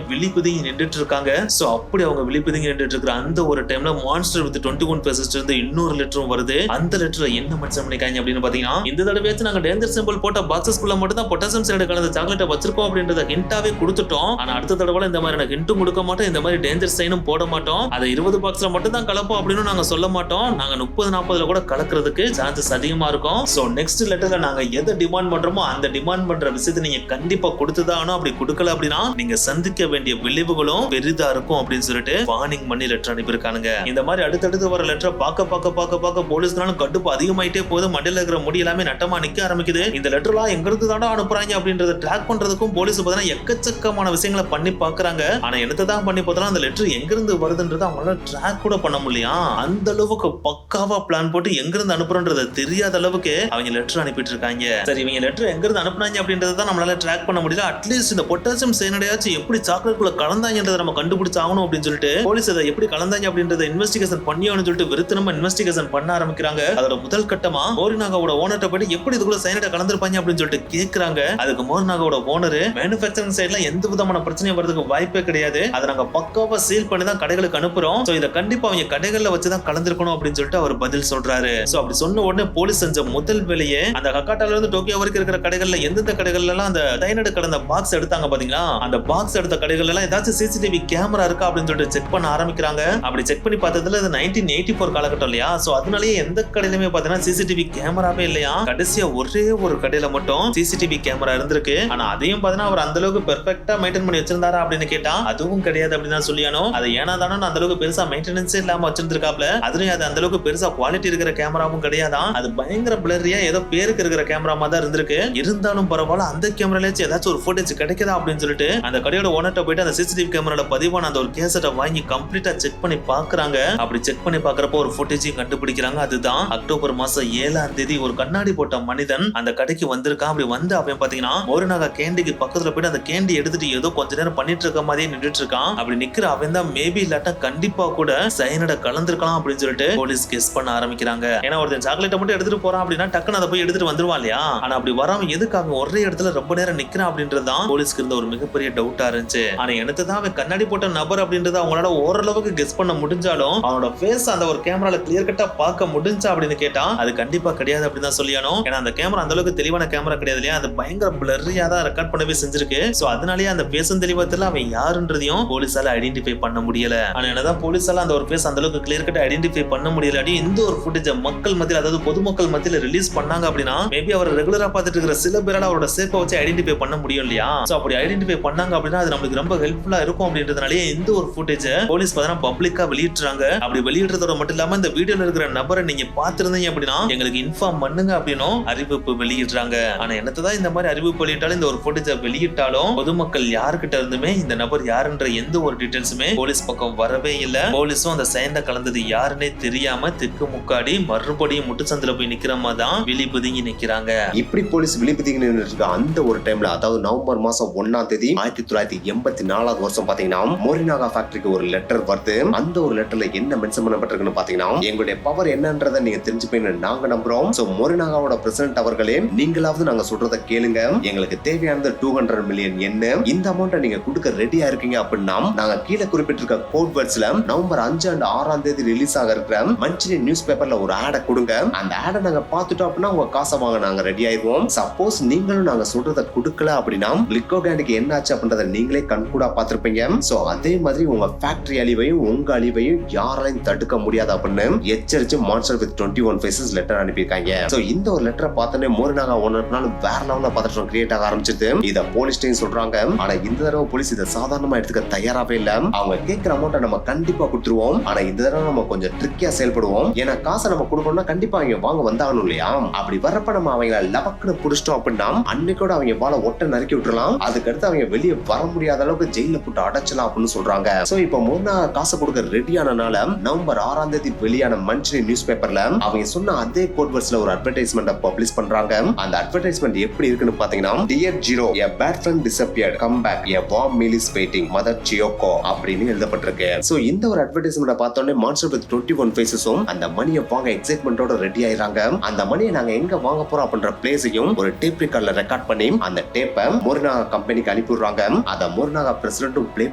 விழிப்புதிங்கி நின்றுட்டு இருக்காங்க. சோ அப்படி அவங்க விழிப்புதிங்கி நின்றுட்டு இருக்கிற அந்த ஒரு டைம்ல மான்ஸ்டர் வித் 21 பீசஸ் இருந்து இன்னொரு லெட்டரும் வருது. அந்த லெட்டர்ல என்ன மென்ஷன் பண்ணிருக்காங்க அப்படின்னு பாத்தீங்கன்னா, இந்த தடவையாச்சும் நாங்க டேஞ்சர் சிம்பிள் போட்ட பாக்ஸஸ்க்குள்ள மட்டும் தான் பொட்டாசியம் சயனைடு கலந்த சாக்லேட்டை வச்சிருக்கோம் அப்படின்றத ஹிண்டாவே கொடுத்துட்டோம். ஆனா அடுத்த தடவை இந்த மாதிரி எனக்கு ஹிண்ட்டும் கொடுக்க மாட்டோம், இந்த மாதிரி டேஞ்சர் சைனும் போட மாட்டோம், அதை 20 பாக்ஸ்ல மட்டும் தான் கலப்போம் அப்படின்னு நாங்க சொல்ல மாட்டோம், நாங்க 30-40ல கூட கலக்கிறதுக்கு சான்சஸ் அதிகமா இருக்கும். சோ நெக்ஸ்ட் லெட்டர்ல நாங்க எதை டிமாண்ட் பண்றோமோ அந்த டிமாண்ட் பண்ற விஷயத்தை நீங்க கண்டிப்பா கொடுத்துதான் ஆகணும். அப்படி கொடுக்கல அப்படின்னா நீங்க சந்திக்க வேண்டிய விளைவுகளும் பெரிதா இருக்கும் அப்படின்னு சொல்லிட்டு வார்னிங் பண்ணி லெட்டர் அனுப்பியிருக்கானுங்க. இந்த மாதிரி அடுத்தடுத்து வர லெட்டரை பார்க்க போலீஸ்னாலும் கடுப்பு அதிகமாயிட்டே போது, மண்டையில இருக்கிற முடி எல்லாமே நட்டமா நிக்க ஆரம்பிக்குது. இந்த லெட்டர்லாம் எங்க இருந்து தாண்டா அனுப்புறாங்க அப்படின்றத ட்ராக் பண்றதுக்கும் போலீஸ் பார்த்தீங்கன்னா எக்கச்சக்கமான விஷயங்களை பண்ணி பாக்குறாங்க. ஆனா என்னதான் பண்ணி பார்த்தாலும் அந்த லெட்டர் எங்க இருந்து வருதுன்றது அவங்களால ட்ராக் கூட பண்ண முடியலையா. அந்த அளவுக்கு பக்காவா பிளான் போட்டு எங்க இருந்து அனுப்புறோன்றது தெரியாத அளவுக்கு அவங்க லெட்டர் அனுப்பிட்டு இருக்காங்க. சரி, இவங்க லெட்டர் எங்க இருந்து அனுப்புனாங்க அப்படின்றத நம்மளால ட்ராக் பண்ண முடியல. அட்லீஸ்ட் இந்த பொட்டாசியம் சயனைடையாச்சும் எப்படி சாக்லேட்குள்ள கலந்தாங்கன்றதை நம்ம கண்டுபிடிச்சு ஆகணும் அப்படின்னு சொல்லிட்டு போலீஸ் அதை எப்படி கலந்தாங்க அப்படின்றத இன்வெஸ்டிகேஷன் பண்ணியோன்னு சொல்லிட்டு விருத்தனமா இன்வெஸ்டிகேஷன் பண்ண ஆரம்பிக்கிறாங்க. அதோட முதல் கட்டமா மோரினாகாவோட ஓனர்ட்ட போயிட்டு எப்படி இதுக்குள்ள சயனைடை கலந்துருப்பாங்க அப்படின்னு சொல்லிட்டு கேக்குறாங்க. அதுக்கு மோரினாகாவோட ஓனர் மேனுஃபேக்சரிங் சைடுல எந்த விதமான பிரச்சனையும் வரதுக்கு வாய்ப்பே கிடையாது, அதை நாங்க பக்காவா சீல் பண்ணி தான் கடைகளுக்கு அனுப்புறோம், சோ இத கண்டிப்பா அவங்க கடைகள்ல வச்சுதான் கலந்துருக்கணும் அப்படின்னு சொல்லிட்டு அவர் பதில் சொல்றாரு. சோ அப்படி சொன்ன உடனே போலீஸ் செஞ்ச முதல் வேலையே அந்த ஹக்காட்டால இருந்து டோக்கியோ வரைக்கும் இருக்கிற கடைகள்ல எந்தெந்த கடைகள்ல எல்லாம் அந்த சயனைடு கலந்த பாக்ஸ் எடுத்தாங்க பாத்தீங்களா, அந்த பாக்ஸ் எடுத்த கடைகள் எல்லாம் ஏதாச்சும் சிசிடிவி கேமரா இருக்கா அப்படின்னு சொல்லிட்டு செக் பண்ண ஆரம்பிக்கிறாங்க. அப்படி செக் பண்ணி பார்த்ததுல 1984 காலகட்டம் இல்லையா, சோ அதனாலேயே எந்த கடையிலுமே பாத்தீங்கன்னா சிசிடிவி கேமராவே இல்லையா. கடைசியா ஒரே ஒரு கடையில மட்டும் சிசிடிவி கேமரா இருந்திருக்கு. ஆனா அதையும் பாத்தீங்கன்னா அவர் அந்த அளவுக்கு பெர்ஃபெக்ட்டா மெயின்டைன் பண்ணி வச்சிருந்தாரா அப்படின்னு கேட்டா அதுவும் கிடையாது அப்படின்னு தான் சொல்லியானோ. அது ஏனா தானோ அந்த அளவுக்கு பெருசா மெயின்டெனன்ஸே இல்லாம வச்சிருந்திருக்காப்ல. அதுலயும் அது அந்த அளவுக்கு பெருசா குவாலிட்டி இருக்கிற கேமராவும் கிடையாதான். அது பயங்கர பிளரியா ஏதோ பேருக்கு இருக்கிற கேமரா மாதிரி தான் இருந்திருக்கு. இருந்தாலும் பரவாயில்ல, அந்த கேமராலேயே ஏதாச்சும் ஒரு ஃபுட்டேஜ் கிடைக்குதா அப்படின்னு சொல்லிட்டு அந்த கடையோட ஓனர்ட்ட போயிட்டு அந்த சிசிடிவி கேமரால பதிவான அந்த ஒரு கேசட்டை வாங்கி கம்ப்ளீட்டா செக் பண்ணி பாக்குறாங்க. அப்படி செக் பண்ணி பாக்குறப்போ ஒரு ஃபுட்டேஜையும் கண்டுபிடிக்கிறாங்க. அதுதான் அக்டோபர் மாசம் 7ஆம் தேதி ஒரு கண்ணாடி போட்ட மனிதன் அந்த கடைக்கு வந்திருக்கான். அப்படி வந்து அவன் பாத்தீங்கன்னா மோரினாகா கேண்டிக்கு பக்கத்துல போயிட்டு அந்த கேண்டி எடுத்துட்டு ஏதோ கொஞ்ச நேரம் பண்ணிட்டு இருக்க மாதிரியே நின்றுட்டு இருக்கான். அப்படி நிக்கிற அவன் தான் மேபி இல்லாட்டா கண்டிப்பா கூட சயனைடை கலந்துருக்கலாம் அப்படின்னு சொல்லிட்டு போலீஸ் கெஸ் பண்ண ஆரம்பிக்கிறாங்க. ஏன்னா ஒருத்தன் சாக்லேட்டை மட்டும் எடுத்துட்டு போறான் அப்படின்னா டக்குன்னு அதை போய் எடுத்துட்டு வந்துருவான் இல்லையா. ஆனா அப்படி வராம எதுக்கு அவன் ஒரே இடத்துல ரொம்ப நேரம் நிக்கிறான் அப்படின்றதான் போலீஸ்க்கு இருந்த ஒரு மிகப்பெரிய டவுட்டா இருந்துச்சு. ஆனா எனக்கு தான் அவன் கண்ணாடி போட்ட நபர் அப்படின்றத அவங்களால ஓரளவுக்கு கெஸ் பண்ண முடிஞ்சாலும் அவனோட ஃபேஸ் அந்த ஒரு கேமரால கிளியர் கட்டா பார்க்க முடிஞ்சா அப்படின்னு கேட்டா அது கண்டிப்பா கிடையாது அப்படின்னு தான் சொல்லியானோ. ஏன்னா அந்த கேமரா அந்த அளவுக்கு தெளிவான கேமரா கிடையாது இல்லையா, அது பயங்கர பிளரியா தான் ரெக்கார்ட் பண்ணவே செஞ்சிருக்கு. சோ அதனாலேயே அந்த பேசும் தெளிவத்துல அவன் யாருன்றதையும் போலீஸால ஐடென்டிஃபை பண்ண முடியல. ஆனா என்னதான் போலீஸால அந்த ஒரு ஃபேஸ் அந்த அளவுக்கு கிளியர் கட்டா ஐடென்டிஃபை பண்ண முடியல. இந்த ஒரு ஃபுட்டேஜ் மக்கள் மத்தியில, அதாவது பொதுமக்கள் மத்தியில ரிலீஸ் பண்ணாங்க அப்படின்னா மேபி அவர் ரெகுலரா பார்த்துட்டு இருக்கிற சில பேரால அவரோட சேப்பை வச்சு ஐடென்டிஃபை பண்ண முடியும் இல்லையா. சோ அப்படி ஐடென்டிஃபை பண்ணாங்க அப்படின்னா அது நமக்கு ரொம்ப ஹெல்ப்ஃபுல்லா இருக்கும் அப்படின்றதுனாலே இந்த ஒரு ஃபுட்டேஜ் போலீஸ் பார்த்தா பப்ளிக்கா வெளியிடுறாங்க. அப்படி வெளியிடுறதோட மட்டும் இல்லாம இந்த வீடியோல இருக்கிற நபரை நீங்க பாத்துருந்தீங்க அப்படின்னா எங்களுக்கு இன்ஃபார்ம் பண்ணுங்க அப்படின்னும் அறிவிப்பு வெளியிடுறாங்க. ஆனா என்னதான் இந்த மாதிரி அறிவிப்பு வெளியிட்டாலும் இந்த ஒரு ஃபுட்டேஜை வெளியிட்டாலும் பொதுமக்கள் யாருக்கிட்ட இருந்துமே இந்த நபர் யாருன்ற எந்த ஒரு டீடைல்ஸுமே போலீஸ் பக்கம் வரவே இல்ல. போலீஸும் அந்த சயனைடை கலந்தது யாருன்னே தெரியாம திக்கு முக்காடி மறுபடியும் முட்டுச்சந்தில போய் நிக்கிற மாதிரி தான் விழிப்புதுங்கி நிக்கிறாங்க. இப்படி போலீஸ் விழிப்புதுங்கி நின்னுட்டு அந்த ஒரு டைம்ல, அதாவது நவம்பர் மாசம் 1ஆம் தேதி 1984 வருஷம் பாத்தீங்கன்னா மோரினாகா ஃபேக்டரிக்கு ஒரு லெட்டர் வருது. அந்த ஒரு லெட்டர்ல என்ன மென்ஷன் பண்ணப்பட்டிருக்குன்னு பாத்தீங்கன்னா, எங்களுடைய பவர் என்னன்றதை நீங்க தெரிஞ்சுப்பீங்கன்னு நாங்க நம்புறோம். சோ மோரினாகாவோட பிரசிடென்ட் அவர்களே, நீங்களாவது நாங்க சொல்றத கேளுங்க. எங்களுக்கு தேவையானது 200 மில்லியன் என்ன, இந்த அமௌண்ட்டை நீங்க கொடுக்க ரெடியா இருக்கீங்க அப்படின்னா நாங்க கீழே குறிப்பிட்டிருக்க கோட் வேர்ட்ஸ்ல நவம்பர் 5 and 6ஆம் தேதி ரிலீஸ் ஆக இருக்கிற மஞ்சினி நியூஸ் பேப்பர்ல ஒரு ஆடை கொடுங்க. அந்த ஆடை நாங்க பார்த்துட்டோம் அப்படின்னா உங்க காசை வாங்க நாங்க ரெடி ஆயிருவோம். சப்போஸ் நீங்களும் நாங்க சொல்றத கொடுக்கல அப்படின்னா கிளிக்கோ கேண்டிக்கு என்ன ஆச்சு அப்படின்றத நீங்களே கண்கூடா பார்த்திருப்பீங்க. சோ அதே மாதிரி உங்க ஃபேக்டரி அழிவையும் உங்க அழிவையும் யாராலையும் தடுக்க முடியாது அப்படின்னு எச்சரிச்சு மான்ஸ்டர் வித் 21 ஃபேசஸ் லெட்டர் அனுப்பியிருக்காங்க. சோ இந்த ஒரு லெட்டரை பார்த்தோன்னே மோரினாகா ஒன்னொரு வேற லெவல்ல பதற்றம் கிரியேட் ஆக ஆரம்பிச்சது. இத போலீஸ்டையும் சொல்றாங்க. ஆனா இந்த தடவை போலீஸ் இதை சாதாரணமா எடுத்துக்க தயாராவே இல்ல. அவங்க கேட்கிற அமௌண்ட்டை நம்ம கண்டிப்பா கொடுத்துருவோம். ஆனா இந்த தடவை நம்ம கொஞ்சம் ட்ரிக்கியா செயல்படுவோம். ஏன்னா காசை நம்ம கொடுக்கணும்னா கண்டிப்பா அவங்க வாங்க வந்தாகணும் இல்லையா? அப்படி வர்றப்ப நம்ம அவங்க லபக்குன்னு புடிச்சிட்டோம் அப்படின்னா அன்னைக்கோட அவங்க வாழ ஒட்ட நறுக்கி விட்டுறலாம். அதுக்கடுத்து அவங்க வெளியே வர முடியாத அளவுக்கு ஜெயில போட்டு அடைச்சலாம் அப்படின்னு சொல்றாங்க. சோ இப்போ மோரினாகா காசு கொடுக்க ரெடியானனால நவம்பர் 6ஆம் தேதி வெளியான மந்த்லி நியூஸ் பேப்பர்ல அவங்க சொன்ன அதே கோட் வேர்ட்ஸ்ல ஒரு அட்வர்டைஸ்மெண்ட் பப்ளிஷ் பண்றாங்க. அந்த அட்வர்டைஸ்மெண்ட் எப்படி இருக்குன்னு பாத்தீங்கன்னா, Dear Jiro, a bad friend disappeared, come back, a warm meal is waiting, Mother Chiyoko அப்படின்னு எழுதப்பட்டிருக்கு. சோ இந்த ஒரு அட்வர்டைஸ்மெண்ட பார்த்தோன்னே மான்ஸ்டர் வித் 21 ஃபேசஸும் அந்த மணியை வாங்க எக்ஸைட்மெண்டோட ரெடி ஆயிராங்க. அந்த மணியை நாங்க எங்க வாங்க போறோம் அப்படின்ற பிளேஸையும் ஒரு டேப் ரெக்கார்ட்ல ரெக்கார்ட் பண்ணி அந்த டேப்பை மோரினாகா கம்பெனிக்கு அனுப்பிடுறாங்க. அத மோரினாகா பிரசிடென்ட்டும் ப்ளே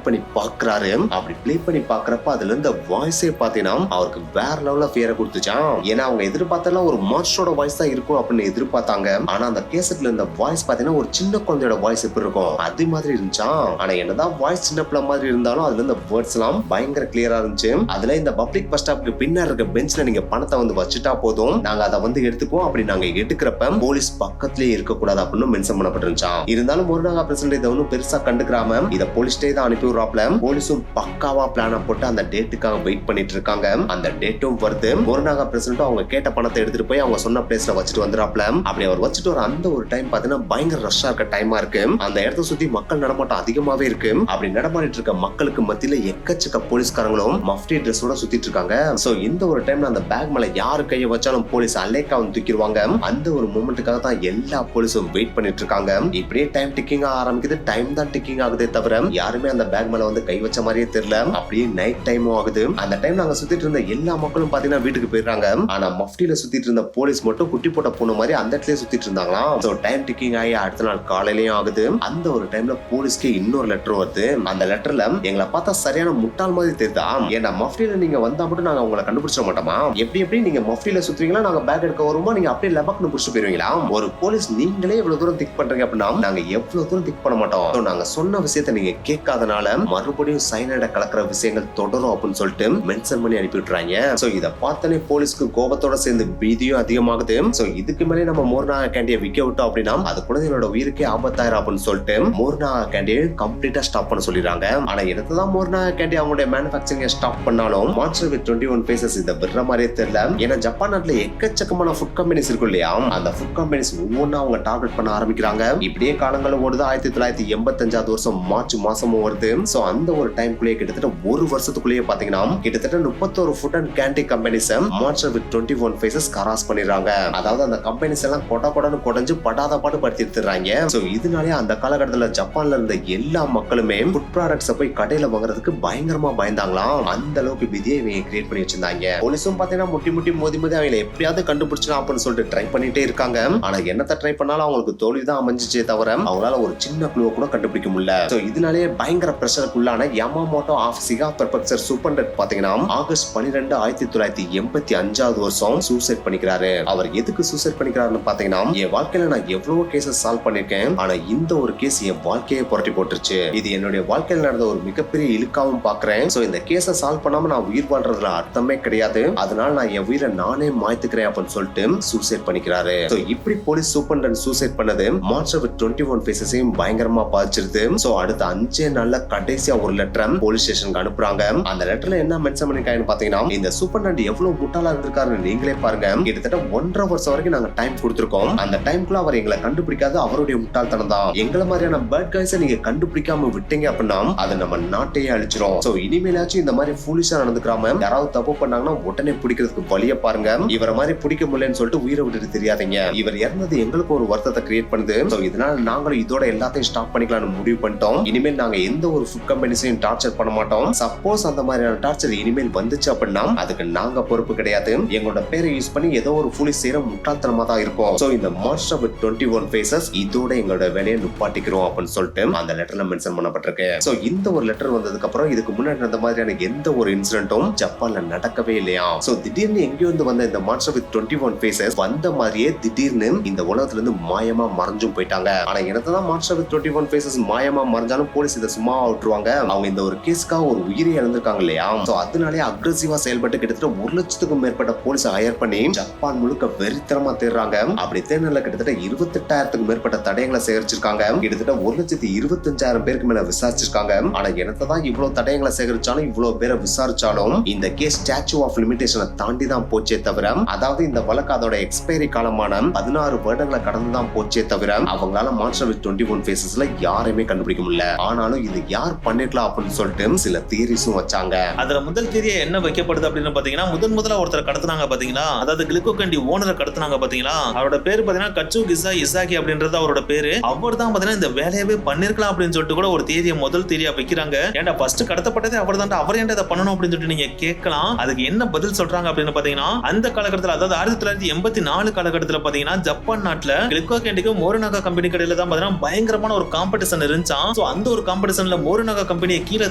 பண்ணி பாக்குறாரு. அப்படி ப்ளே பண்ணி பாக்குறப்ப அதுல இருந்த வாய்ஸே பாத்தீங்கன்னா அவருக்கு வேற லெவல்ல ஃபியரை கொடுத்துச்சான். ஏன்னா அவங்க எதிர்பார்த்தெல்லாம் ஒரு மான்ஸ்டரோட வாய்ஸ் தான் இருக்கும் அப்படின்னு எதிர்பார்த்தாங்க. ஆனா அந்த கேசட்ல இருந்த வாய்ஸ் பாத்தீங்கன்னா ஒரு சின்ன குழந்தையோட வாய்ஸ் எப்படி இருக்கும் அது மாதிரி இருந்துச்சான். ஆனா என்னதான் வாய்ஸ் சின்ன பிள்ளை மாதிரி இருந்தாலும் அதுல இருந்த வேர்ட்ஸ் எல்லாம் பயங்கர கிளியரா இருந்துச்சு. அதுல இந்த பப்ளிக் பஸ் ஸ்டாப்க்கு பின்னாடி இருக்க பெஞ்ச்ல நீங்க பணத்தை வந்து வச்சுட்டா போதும், நாங்க அதை வந்து எடுத்துப்போம். அப்படி நாங்க எடுக்கிறப்ப போலீஸ் பக்கத்திலேயே இருக்க கூடாது அப்படின்னு மென்ஷன் பண்ணப்பட்டிருந்துச்சான். இருந்தாலும் மோரினாகா பிரசிடென்ட் இதை ஒன்னும் பெருசா கண்டுக்கிறாம இத போலீஸ்டே தான் அனுப்பி விடுறாப்ல. போலீஸும் பக்காவா பிளான போட்டு அந்த டேட்டுக்காக வெயிட் பண்ணிட்டு இருக்காங்க. அந்த டேட்டும் வருது. மோரினாகா பிரசிடென்ட் அவங்க கேட்ட பணத்தை எடுத்துட்டு போய் அவங்க சொன்ன பிளேஸ்ல வச்சுட்டு வந்துறாப்ல. அப்படி அவர் வச்சுட்டு வர அந்த ஒரு டைம் பாத்தீங்கன்னா பயங்கர ரஷ்ஷா இருக்க டைமா இருக்கு. அந்த இடத்த சுத்தி மக்கள் நடமாட்டம் அதிகமாவே இருக்கு. அப்படி நடமாடிட்டு இருக்க மக்களுக்கு மத்தியில எக்கச்சக்க போலீஸ்காரங்களும் மஃப்டி ட்ரெஸ்ஸோட சுத்திட்டு இருக்காங்க. சோ இந்த ஒரு டைம்ல அந்த பேக் மேல யாரு கைய வச்சாலும் போலீஸ் அலேக்கா வந்து தூக்கிடுவாங்க. அந்த ஒரு மூமெண்ட்டுக்காக தான் எல்லா போலீஸும் வெயிட் பண்ணிட்டு இருக்காங்க. இப்படியே டைம் டிக்கிங் ஆரம்பிக்குது. டைம் தான் டிக்கிங் ஆகுதே தவிர யாருமே அந்த பேக் மேல வந்து கை வச்ச மாதிரியே தெரியல. அப்படியே நைட் டைமும் ஆகுது. அந்த டைம் நாங்க சுத்திட்டு இருந்த எல்லா மக்களும் பாத்தீங்கன்னா வீட்டுக்கு போயிடுறாங்க. ஆனா மஃப்டில சுத்திட்டு இருந்த போலீஸ் மட்டும் குட்டி போட்ட பூனை மாதிரி அந்த இடத்துல சுத்திட்டு இருந்தாங்களாம். சோ டைம் டிக்கிங் ஆகி அடுத்த நாள் காலையிலயும் ஆகுது. அந்த ஒரு டைம்ல போலீஸ்க்கு இன்னொரு லெட்டர் வருது. அந்த லெட்டர்ல எங்களை பார்த்தா சரியான முட்டாள் மாதிரி தெரியுதா? ஏன்னா மஃப்டில நீங்க வந்தா மட்டும் நாங்க உங்களை கண்டுபிடிச்ச மாட்டோமா? எப்படி நீங்க மஃப்டில சுத்துறீங்களா, நாங்க பேக் எடுக்க வருவோமா, நீங்க அப்படியே லபக்னு புடிச்சு போயிருவீங்களா? ஒரு போலீஸ் நீங்களே இவ்வளவு தூரம் திக் பண்றீங்க அப்படின்னா நாங்க எவ்வளவு தூரம் திக் பண்ண மாட்டோம். நாங்க சொன்ன விஷயத்தை நீங்க கேட்காதனால மறுபடியும் சைனைட கலக்கிற விஷயங்கள் தொடரும் அப்படின்னு சொல்லிட்டு மென்ஷன் பண்ணி அனுப்பி விட்டுறாங்க. சோ இத பார்த்தனே போலீஸ்க்கு கோபத்தோட சேர்ந்து பீதியும் அதிகமாகுது. சோ இதுக்கு மேலே நம்ம மோரினாகா கேண்டியை விக்க விட்டோம் அப்படின்னா அது குழந்தைகளோட உயிருக்கே ஆபத்தாயிரும் அப்படின்னு சொல்லிட்டு மோரினாகா கேண்டியை கம்ப்ளீட்டா ஸ்டாப் பண்ண சொல்லிடுறாங்க. ஆனா என்னதான் மோரினாகா கேண்டி அவங்களுடைய மேனுஃபேக்சரிங் ஸ்டாப் பண்ணாலும் மான்ஸ்டர் வித் 21 ஃபேசஸ் இத விடுற மாதிரியே தெரியல. ஏன்னா ஜப்பான் நாட்டுல எக்கச்சக்கமான ஃபுட் கம்பெனிஸ் இருக்கும் இல்லையா? அந்த ஃபுட் கம்பெனிஸ் ஒவ்வொன்னா அவங்க டார்கெட் பண்ண ஆரம்பிக்கிறாங்க. இப்படியே காலங்களும் ஓடுது. 1985 வருஷம் மார்ச் மாசமும் வருது. சோ அந்த ஒரு டைம்குள்ளேயே கிட்டத்தட்ட ஒரு வருஷத்துக்குள்ளேயே பாத்தீங்கன்னா கிட்டத்தட்ட 31 food and candy companies monster with 21 faces cross பண்ணிடுறாங்க. அதாவது அந்த கம்பெனிஸ் எல்லாம் கொடன்னு கொடைஞ்சு படாத பாடு படுத்தி எடுத்துறாங்க. சோ இதனாலே அந்த காலகட்டத்துல ஜப்பான்ல இருந்த எல்லா மக்களுமே ஃபுட் ப்ராடக்ட்ஸ் போய் கடையில வாங்குறதுக்கு பயங்கரமா பயந்தாங்களாம். அந்த அளவுக்கு விதியை இவங்க கிரியேட் பண்ணி வச்சிருந்தாங்க. போலீஸும் பாத்தீங்கன்னா முட்டி மோதி அவங்களை எப்படியாவது கண்டுபிடிச்சலாம் அப்படின்னு சொல்லிட்டு ட்ரை பண்ணிட்டே இருக்காங்க. ஆனா என்னத்த ட்ரை பண்ணாலும் அவங்களுக்கு தோல்விதான் அமைஞ்சிச்சே தவிர அவங்களால ஒரு சின்ன குழுவை கூட கண்டுபிடிக்க முடியல. சோ இதனாலே பயங்கர பிரஷருக்குள்ளான யமாமோட்டோ ஆஃப் சிகா ப்ரிஃபெக்சர் சூப்பர்டென்ட் பாத்தீங்கன்னா ஆகஸ்ட் 12, 1985 வருஷம் சூசைட் பண்ணிக்கிறாரு. அவர் எதுக்கு சூசைட் பண்ணிக்கிறாருன்னு பாத்தீங்கன்னா, என் வாழ்க்கையில நான் எவ்வளவு கேசஸ் சால்வ் பண்ணிருக்கேன், ஆனா இந்த ஒரு கேஸ் என் வாழ்க்கையை புரட்டி போட்டுருச்சு. இது என்னுடைய வாழ்க்கையில் நடந்த ஒரு மிகப்பெரிய இழுக்காவும் பாக்குறேன். சோ இந்த கேஸை சால்வ் பண்ணாம நான் உயிர் வாழ்றதுல அர்த்தமே கிடையாது. அதனால நான் என் உயிரை நானே மாய்த்துக்கிறேன் அப்படின்னு சொல்லிட்டு சூசைட் பண்ணிக்கிறாரு. சோ இப்படி போலீஸ் சூப்பர்டென்ட் சூசைட் பண்ணது மான்ஸ்டர் வித் 21 ஃபேசஸையும் பயங்கரமா பாதிச்சிருது. சோ அடுத்த 5 நாள்ல கடைசியா ஒரு லெட்டர் போலீஸ் ஸ்டேஷனுக்கு அனுப்புறாங்க. அந்த லெட்டர்ல என்ன மென்ஷன் பண்ணிருக்காங்கன்னு பாத்தீங்கன்னா, இந்த சூப்பர்டென்ட் எவ்வளவு முட்டாளா இருந்திருக்காருன்னு நீங்களே பாருங்க. கிட்டத்தட்ட 1.5 வருஷம் வரைக்கும் நாங்க டைம் கொடுத்திருக்கோம். அந்த டைம்குள்ள அவர் எங்களை கண்டுபிடிக்காத அவருடைய முட்டாள்தனம் தான். எங்களை மாதிரியான பேட் கைஸை நீங்க கண்டுபிடிக்காம விட்டீங்க அப்படின்னா அது நம்ம நாட்டையே அழிச்சிரும். சோ இனிமேலாச்சும் இந்த மாதிரி ஃபூலிஷா நடந்துக்கிறாம யாராவது தப்பு பண்ணாங்கன்னா உடனே பிடிக்கிறதுக்கு வழிய பாருங்க. இவரை மாதிரி பிடிக்க முடியலன்னு சொல்லிட்டு உயிரை விட்டுட்டு தெரியாதீங்க. இவர் இறந்தது எங்களுக்கு ஒரு வருத்தத்தை கிரியேட் பண்ணுது. சோ இதனால நாங்களும் இதோட எல்லாத்தையும் ஸ்டாப் பண்ணிக்கலாம்னு முடிவு பண்ணிட்டோம். இனிமேல் நாங்க எந்த ஒரு ஃபுட் கம்பெனிஸையும் டார்ச்சர் பண்ண மாட்டோம். சப்போஸ் அந்த மாதிரியான டார்ச்சர் இனிமேல் வந்துச்சு அப்படின்னா அதுக்கு நாங்க பொறுப்பு கிடையாது. எங்களோட பேரை யூஸ் பண்ணி ஏதோ ஒரு ஃபூலிஷ் செய்யற முட்டாள்தனமா தான் இருக்கும். சோ இந்த மான்ஸ்டர் வித் 21 ஃபேசஸ் இதோட எங்களோட வேலையை நிப்பாட்டிக்கிறோம் அப்படின்னு சொல்லிட்டு அந்த லெட்டர்ல மென்ஷன் பண்ணப்பட்டிருக்கு. சோ இந்த ஒரு லெட்டர் வந்ததுக்கு அப்புறம் இதுக்கு முன்னாடி நடந்த மாதிரியான எந்த ஒரு இன்சிடென்ட்டும் ஜப்பான்ல நடக்கவே இல்லையா. சோ திடீர்னு எங்கேயோ இருந்து வந்த இந்த மான்ஸ்டர் வித் 21 ஃபேசஸ் வந்த மாதிரியே திடீர்னு இந்த உலகத்துல இருந்து மாயமா மறைஞ்சும் போயிட்டாங்க. ஆனா என்னதான் மான்ஸ்டர் வித் 21 ஃபேசஸ் மாயமா மறைஞ்சாலும் போலீஸ் இதை சும்மா விட்டுருவாங்க. அவங்க இந்த ஒரு கேஸ்க்காக ஒரு உயிரை இழந்திருக்காங்க இல்லையா, சோ அதனாலே அக்ரெசிவா செயல்பட்டு கிட்டத்தட்ட 1 லட்சத்துக்கும் மேற்பட்ட போலீஸ் ஹையர் பண்ணி ஜப்பான் முழுக்க வெறித்தனமா தேடுறாங்க. அப்படி தேடல கிட்டத்தட்ட 28,000க்கும் மேற்பட்ட தடயங்களை சேகரிச்சிருக்காங்க. கிட்டத்தட்ட 1,25,000 பேருக்கு மேல விசாரிச்சிருக்காங்க. ஆனா என்னதான் இவ்வளவு தடயங்களை சேகரிச்சாலும் இவ்வளவு பேரை விசாரிச்சாலும் இந்த கேஸ் ஸ்டாச்சு ஆஃப் லிமிடேஷனை தாண்டி தான் போச்சே தவிர, அதாவது இந்த வழக்கு அதோட எக்ஸ்பைரி காலமான 16 வருடங்களை கடந்து தான் போச்சே தவிர அவங்களால மாஸ்டர் வித் 21 ஃபேஸஸ்ல யாரையுமே கண்டுபிடிக்க முடியல. ஆனாலும் இது யார் பண்ணிருக்கலாம் அப்படின்னு சொல்லிட்டு சில தியரிஸும் வச்சாங்க. அதுல முதல் தியரி என்ன வைக்கப்படுது அப்படின்னு பாத்தீங்கன்னா, முதல்ல ஒருத்தர் கடத்துனாங்க பாத்தீங்களா, அதாவது கிளிக்கோகண்டி ஓனரை கடத்துனாங்க பாத்தீங்களா, அவரோட பேரு பாத்தீங்கன்னா கட்சுகிசா இசாகி அப்படின்றது அவரோட பேரு. அவர் தான் பாத்தீங்கன்னா இந்த வேலையவே பண்ணிருக்கலாம் அப்படின்னு சொல்லிட்டு கூட ஒரு தியரியை முதல் தியரியா வைக்கிறாங்க. ஏன்டா ஃபர்ஸ்ட் கடத்தப்பட்டதே அவர் தான், அவர் ஏன்டா இதை பண்ணணும் அப்படின்னு சொல்லிட்டு நீங்க கேட்கலாம். அதுக்கு என்ன பதில் சொல்றாங்க அப்படின்னு பாத்தீங்கன்னா, அந்த காலகட்டத்தில் அதாவது 1984 காலகட்டத்தில் பாத்தீங்கன்னா ஜப்பான் நாட்டுல கிளிக்கோகண்டிக்கு மோரினாகா கம்பெனி கடையில தான் பாத்தீங்கன்னா பயங்கரமான ஒரு காம்படிஷன் இருந்துச்சாம். சோ அந்த ஒரு காம்படிஷன்ல மோரினாகா கம்பெனியை கீழே